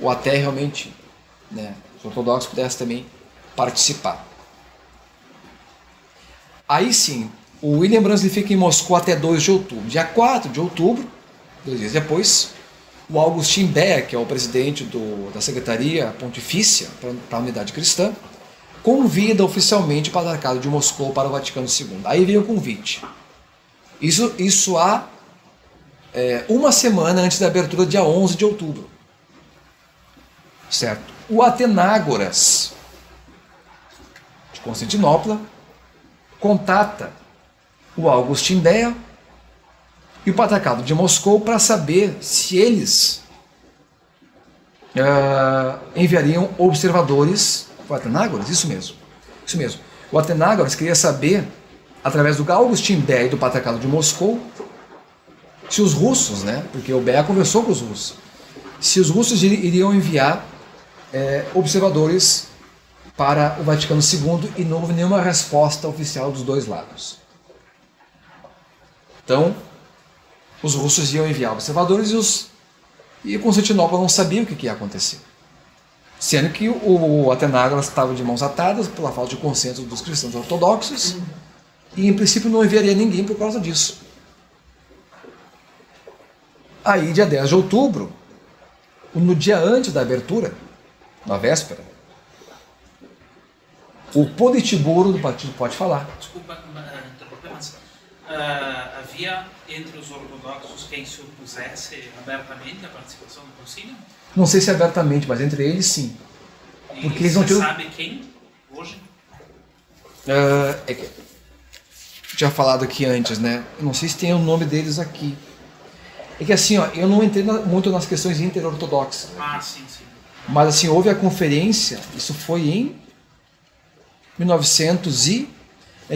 ou até realmente, né, os ortodoxos pudessem também participar. Aí sim, o William Bransley fica em Moscou até 2 de outubro. Dia 4 de outubro, 2 dias depois, o Augustin Beer, que é o presidente da Secretaria Pontifícia para a Unidade Cristã, convida oficialmente o Patriarcado de Moscou para o Vaticano II. Aí vem o convite. Isso há uma semana antes da abertura, dia 11 de outubro. Certo? O Atenágoras de Constantinopla contata o Augustin Beer e o Patriarcado de Moscou para saber se eles enviariam observadores. O Atenágoras? Isso mesmo. O Atenágoras queria saber, através do Augustin Beer e do Patriarcado de Moscou, se os russos, né, porque o Beer conversou com os russos, se os russos iriam enviar observadores para o Vaticano II, e não houve nenhuma resposta oficial dos dois lados. Então, os russos iam enviar observadores e Constantinopla não sabia o que ia acontecer. Sendo que o Atenágoras estava de mãos atadas pela falta de consenso dos cristãos ortodoxos e, em princípio, não enviaria ninguém por causa disso. Aí, dia 10 de outubro, no dia antes da abertura, na véspera, o Politburo do partido pode falar. Desculpa interromper, mas havia entre os ortodoxos quem se opusesse abertamente à participação no concílio? Não sei se abertamente, mas entre eles sim. Porque eles não tinham... sabe quem hoje? Tinha falado aqui antes, né? Eu não sei se tem o nome deles aqui. É que assim, ó, eu não entrei muito nas questões interortodoxas. Sim. Mas assim, houve a conferência, isso foi em 1900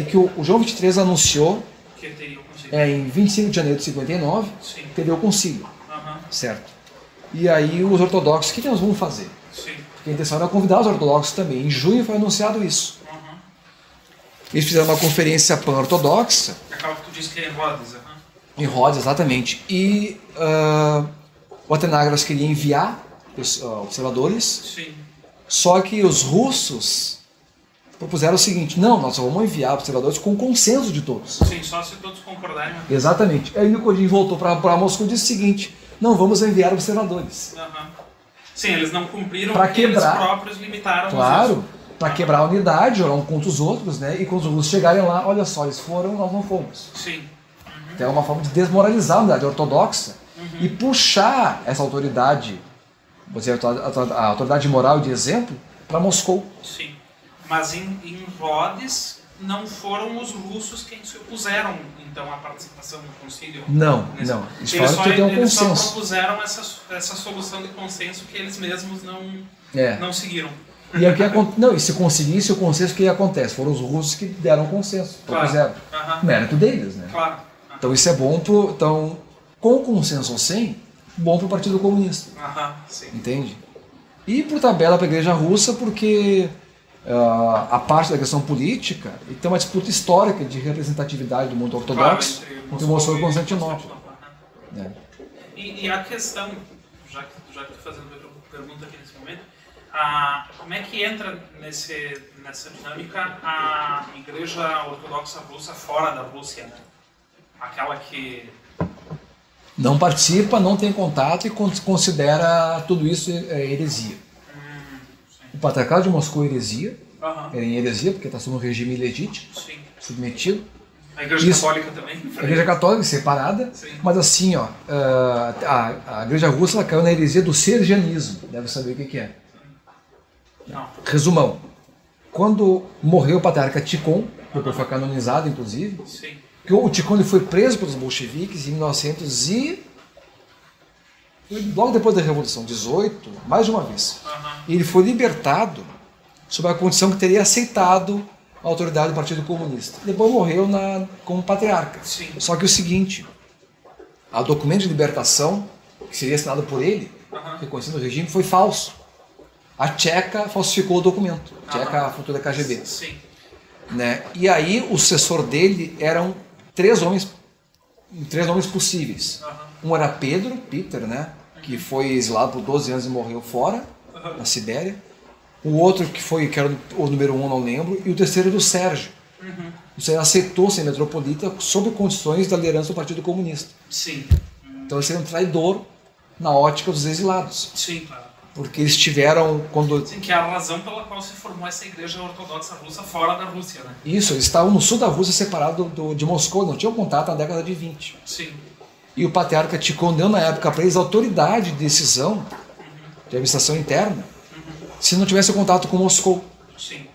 que o João 23 anunciou que teria o concílio. Em 25 de janeiro de 59, sim, teria o concílio. Certo? E aí os ortodoxos, o que nós vamos fazer? Sim. Porque a intenção era convidar os ortodoxos também. Em junho foi anunciado isso. Eles fizeram uma conferência pan-ortodoxa. Aquela que tu disse que é em Rhodes. Em Rhodes, exatamente. E o Atenágoras queria enviar observadores. Sim. Só que os russos propuseram o seguinte: não, nós só vamos enviar observadores com consenso de todos. Sim, só se todos concordarem. Exatamente. Aí Nikodin voltou para Moscou e disse o seguinte: não vamos enviar observadores. Sim, eles não cumpriram para porque quebrar, eles próprios limitaram. Claro, para quebrar a unidade, jogar um contra os outros, né? E quando os russos chegarem lá, olha só, eles foram, nós não fomos. Sim. Então é uma forma de desmoralizar a unidade ortodoxa e puxar essa autoridade, vou dizer, a autoridade moral e de exemplo, para Moscou. Sim. Mas em Rhodes não foram os russos quem se opuseram, então, à participação no concílio? Não. Eles só propuseram essa solução de consenso que eles mesmos não seguiram. E se conseguisse o consenso, o que acontece? Foram os russos que deram o consenso, propuseram. Mérito deles, né? Claro. Então isso é bom então, com consenso ou sem, bom para o Partido Comunista. Sim. Entende? E por tabela para a Igreja Russa, porque a parte da questão política, e tem uma disputa histórica de representatividade do mundo ortodoxo entre Moscou e Constantinopla. E a questão, já que tu está fazendo a pergunta aqui nesse momento, como é que entra nessa dinâmica a Igreja Ortodoxa Russa fora da Rússia, né? Aquela que não participa, não tem contato e considera tudo isso heresia. O Patriarcado de Moscou é heresia, era em heresia porque está sob um regime ilegítimo, submetido. A Igreja Católica também. A Igreja Católica separada, mas assim, ó, a Igreja Russa ela caiu na heresia do sergianismo, deve saber o que é. Não. Resumão, quando morreu o Patriarca Tikhon, depois foi canonizado inclusive, que o Tikhon ele foi preso pelos bolcheviques em 1900 logo depois da Revolução, 18, mais de uma vez. E ele foi libertado sob a condição que teria aceitado a autoridade do Partido Comunista. Depois morreu como patriarca. Só que o seguinte, o documento de libertação, que seria assinado por ele, reconhecendo o regime, foi falso. A Tcheca falsificou o documento. Tcheca, a futura KGB. Né? E aí o sucessor dele eram três nomes possíveis. Um era Peter, né? Que foi exilado por 12 anos e morreu fora, na Sibéria. O outro que era o número 1, não lembro, e o terceiro do Sérgio. O Sérgio aceitou ser metropolita sob condições da liderança do Partido Comunista. Sim. Então ele seria um traidor na ótica dos exilados. Sim, claro. Porque eles tiveram... Sim, que é a razão pela qual se formou essa igreja ortodoxa russa fora da Rússia, né? Isso, eles estavam no sul da Rússia, separado de Moscou, não tinham contato na década de 20. Sim. E o patriarca Tikhon deu na época para eles autoridade de decisão, de administração interna, se não tivesse contato com Moscou. Sim.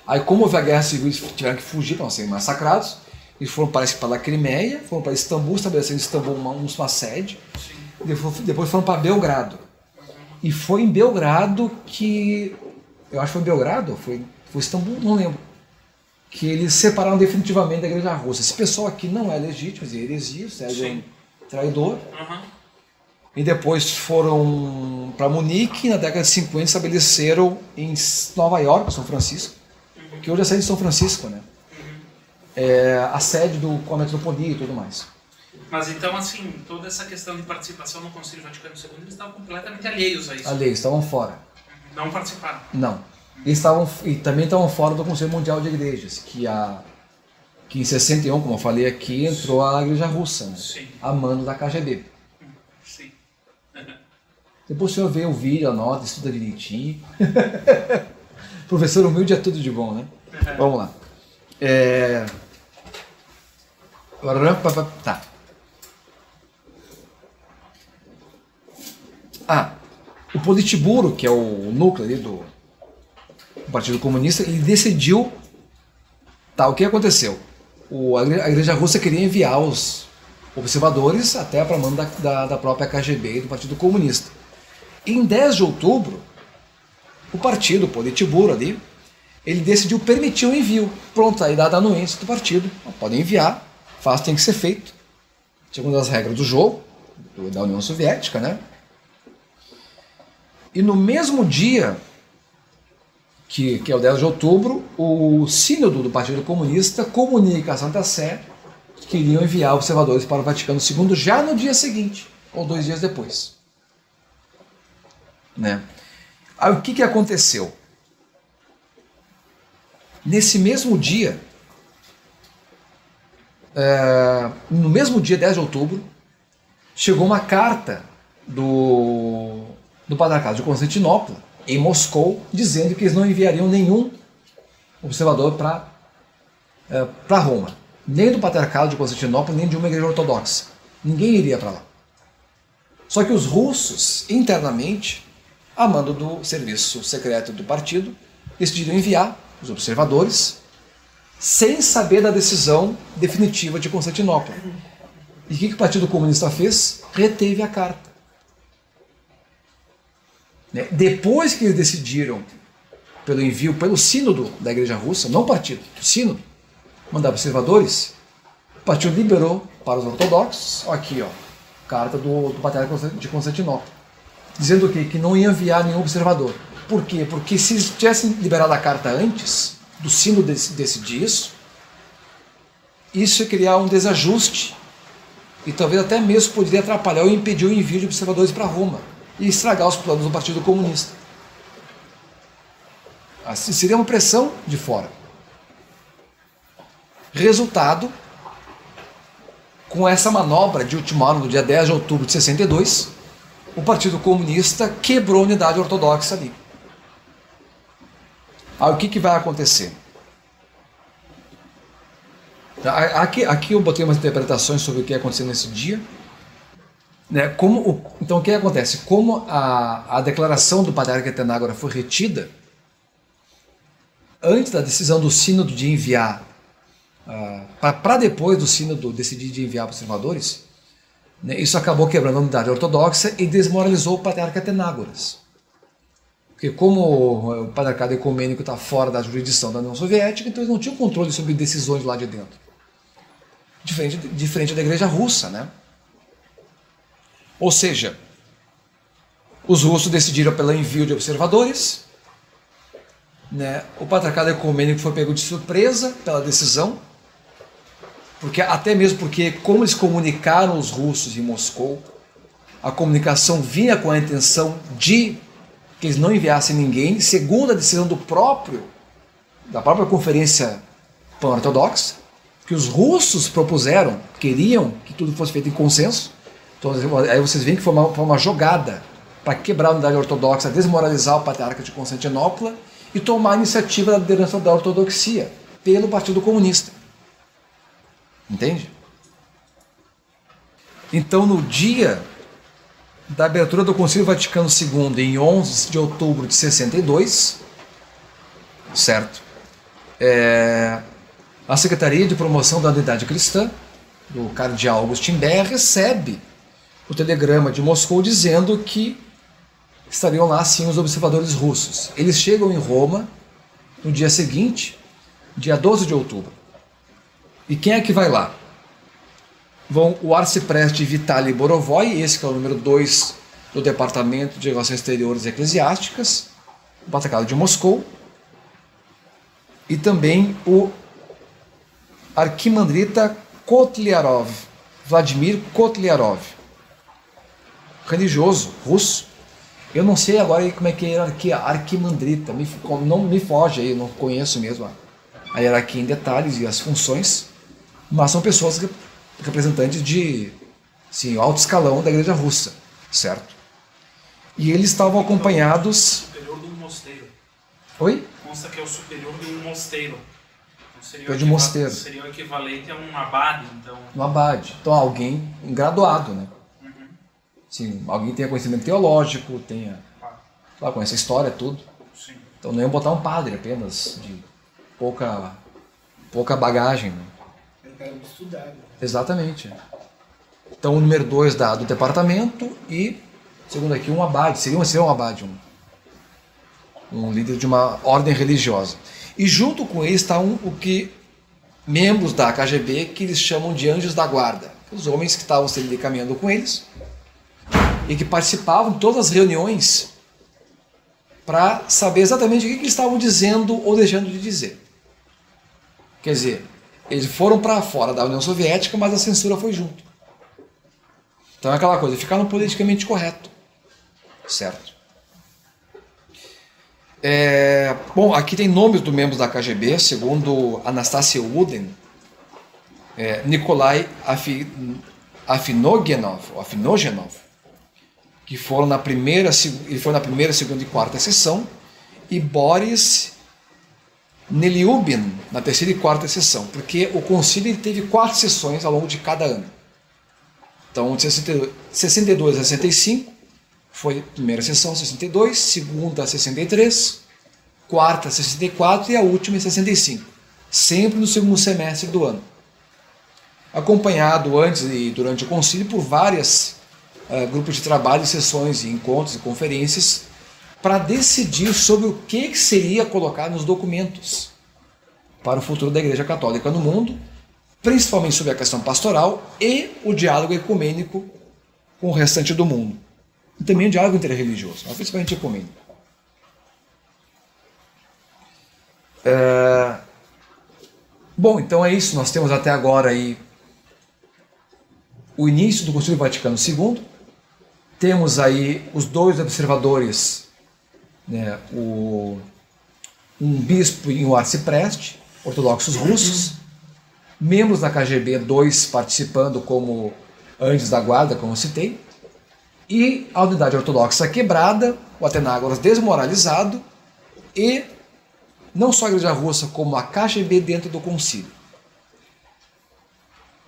Aí, como houve a guerra civil, eles tiveram que fugir para não serem massacrados. Eles foram para a Crimeia, foram para Istambul, estabeleceram em Istambul uma sede. Sim. Depois foram para Belgrado. E foi em Belgrado que... Eu acho que foi Belgrado, foi Istambul, não lembro. Que eles separaram definitivamente da igreja russa. Esse pessoal aqui não é legítimo, é heresia, o Sérgio é um traidor. E depois foram para Munique, e na década de 50 estabeleceram em Nova York, São Francisco, que hoje é a sede de São Francisco, né? A sede do metropolia e tudo mais. Mas então, assim, toda essa questão de participação no Concílio Vaticano II, eles estavam completamente alheios a isso. Alheios, estavam fora. Não participaram. Não. Eles também estavam fora do Conselho Mundial de Igrejas, que em 61, como eu falei aqui, entrou a Igreja Russa, né? Sim. A mando da KGB. Sim. Depois o senhor vê o vídeo, anota, estuda direitinho. Professor humilde é tudo de bom, né? Vamos lá. Tá. O Politburo, que é o núcleo ali do Partido Comunista, ele decidiu... Tá, o que aconteceu? A Igreja Russa queria enviar os observadores até para a mão da própria KGB e do Partido Comunista. Em 10 de outubro, o partido, o Politburo ali, ele decidiu permitir o envio. Pronto, aí dada a anuência do partido. Podem enviar, tem que ser feito. Segundo as regras do jogo, da União Soviética, né? E no mesmo dia, que é o 10 de outubro, o sínodo do Partido Comunista comunica à Santa Sé que iriam enviar observadores para o Vaticano II já no dia seguinte, ou 2 dias depois. Né? Aí o que aconteceu? Nesse mesmo dia, no mesmo dia 10 de outubro, chegou uma carta do Patriarcado de Constantinopla, em Moscou, dizendo que eles não enviariam nenhum observador para Roma. Nem do Patriarcado de Constantinopla, nem de uma igreja ortodoxa. Ninguém iria para lá. Só que os russos, internamente, a mando do serviço secreto do partido, decidiram enviar os observadores sem saber da decisão definitiva de Constantinopla. E o que o Partido Comunista fez? Reteve a carta. Depois que eles decidiram pelo envio, pelo sínodo da Igreja Russa, não o partido, o sínodo, mandar observadores, o partido liberou para os ortodoxos, aqui, carta do Patriarca de Constantinopla, dizendo o quê? Que não ia enviar nenhum observador. Por quê? Porque se eles tivessem liberado a carta antes do sínodo decidir isso ia criar um desajuste e talvez até mesmo poderia atrapalhar ou impedir o envio de observadores para Roma e estragar os planos do Partido Comunista. Assim seria uma pressão de fora. Resultado, com essa manobra de última hora, no dia 10 de outubro de 62, o Partido Comunista quebrou a unidade ortodoxa ali. Aí o que vai acontecer? Aqui eu botei umas interpretações sobre o que aconteceu nesse dia. Então o que acontece? Como a declaração do Patriarca Atenágora foi retida, antes da decisão do sínodo de enviar, para depois do sínodo decidir de enviar observadores, isso acabou quebrando a unidade ortodoxa e desmoralizou o Patriarca Atenágoras. Porque como o Patriarcado Ecumênico está fora da jurisdição da União Soviética, então eles não tinham controle sobre decisões lá de dentro. Diferente da Igreja Russa, né? Ou seja, os russos decidiram pelo envio de observadores, o Patriarcado Ecumênico foi pego de surpresa pela decisão, até mesmo porque, como eles comunicaram os russos em Moscou, a comunicação vinha com a intenção de que eles não enviassem ninguém, segundo a decisão da própria conferência pan-ortodoxa, que os russos propuseram, queriam que tudo fosse feito em consenso. Então, aí vocês veem que foi uma jogada para quebrar a unidade ortodoxa, desmoralizar o patriarca de Constantinopla e tomar a iniciativa da liderança da ortodoxia pelo Partido Comunista. Entende? Então, no dia da abertura do Concílio Vaticano II, em 11 de outubro de 62, certo? A Secretaria de Promoção da Unidade Cristã, do cardeal Augustin Berg, recebe o telegrama de Moscou dizendo que estariam lá sim os observadores russos. Eles chegam em Roma no dia seguinte, dia 12 de outubro. E quem é que vai lá? Vão o arcipreste Vitaly Borovoy, esse que é o número 2 do Departamento de Relações Exteriores e Eclesiásticas, o Patriarcado de Moscou, e também o arquimandrita Kotlyarov, Vladimir Kotlyarov, religioso russo. Eu não sei agora como é que é a hierarquia arquimandrita, não me foge aí, eu não conheço mesmo a hierarquia em detalhes e as funções, mas são pessoas representantes de alto escalão da igreja russa, certo? E eles estavam acompanhados... Superior de um mosteiro. Oi? Consta que é o superior de um mosteiro. Seria o equivalente a um abade, então. Um abade. Então alguém graduado, né? Uhum. Sim, alguém tenha conhecimento teológico, conhece a história, tudo. Sim. Então não iam botar um padre apenas de pouca bagagem, né? Eu quero estudar. Né? Exatamente. Então o número 2 do departamento e, segundo aqui, um abade. Seria um abade, um líder de uma ordem religiosa. E junto com eles está membros da KGB que eles chamam de anjos da guarda. Os homens que estavam sempre caminhando com eles e que participavam de todas as reuniões para saber exatamente o que eles estavam dizendo ou deixando de dizer. Quer dizer, eles foram para fora da União Soviética, mas a censura foi junto. Então é aquela coisa, ficaram politicamente correto. Certo? Bom, aqui tem nomes dos membros da KGB, segundo Anastasia Wooden, Nikolai Afinogenov, que foram ele foi na primeira, segunda e quarta sessão, e Boris Neliubin na terceira e quarta sessão, porque o concílio teve 4 sessões ao longo de cada ano. Então, de 62 a 65, foi a primeira sessão, 62, segunda, 63, quarta, 64 e a última em 65. Sempre no segundo semestre do ano. Acompanhado antes e durante o concílio por vários grupos de trabalho, sessões, encontros e conferências para decidir sobre o que seria colocado nos documentos para o futuro da Igreja Católica no mundo, principalmente sobre a questão pastoral e o diálogo ecumênico com o restante do mundo. E também o diálogo interreligioso, mas principalmente ecumênico. Bom, então é isso. Nós temos até agora aí o início do Concílio Vaticano II. Temos aí os 2 observadores, né, um bispo e um arcipreste, ortodoxos russos, membros da KGB, 2 participando como anjos da guarda, como eu citei, e a unidade ortodoxa quebrada, o Atenágoras desmoralizado, e não só a Igreja Russa, como a KGB dentro do concílio.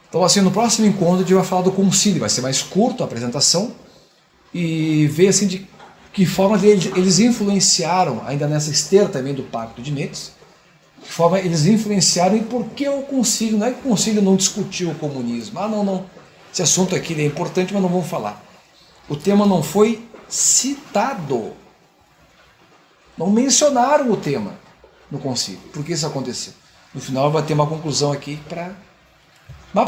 Então, assim, no próximo encontro a gente vai falar do concílio, vai ser mais curto a apresentação, e ver assim, de que forma eles influenciaram, ainda nessa esteira também do Pacto de Metz, de que forma eles influenciaram e por que o concílio, não é que o concílio não discutiu o comunismo, não, esse assunto aqui é importante, mas não vamos falar. O tema não foi citado, não mencionaram o tema no concílio. Por que isso aconteceu? No final vai ter uma conclusão aqui para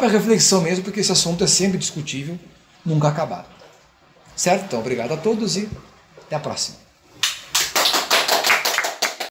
reflexão mesmo, porque esse assunto é sempre discutível, nunca acabado. Certo? Então, obrigado a todos e até a próxima.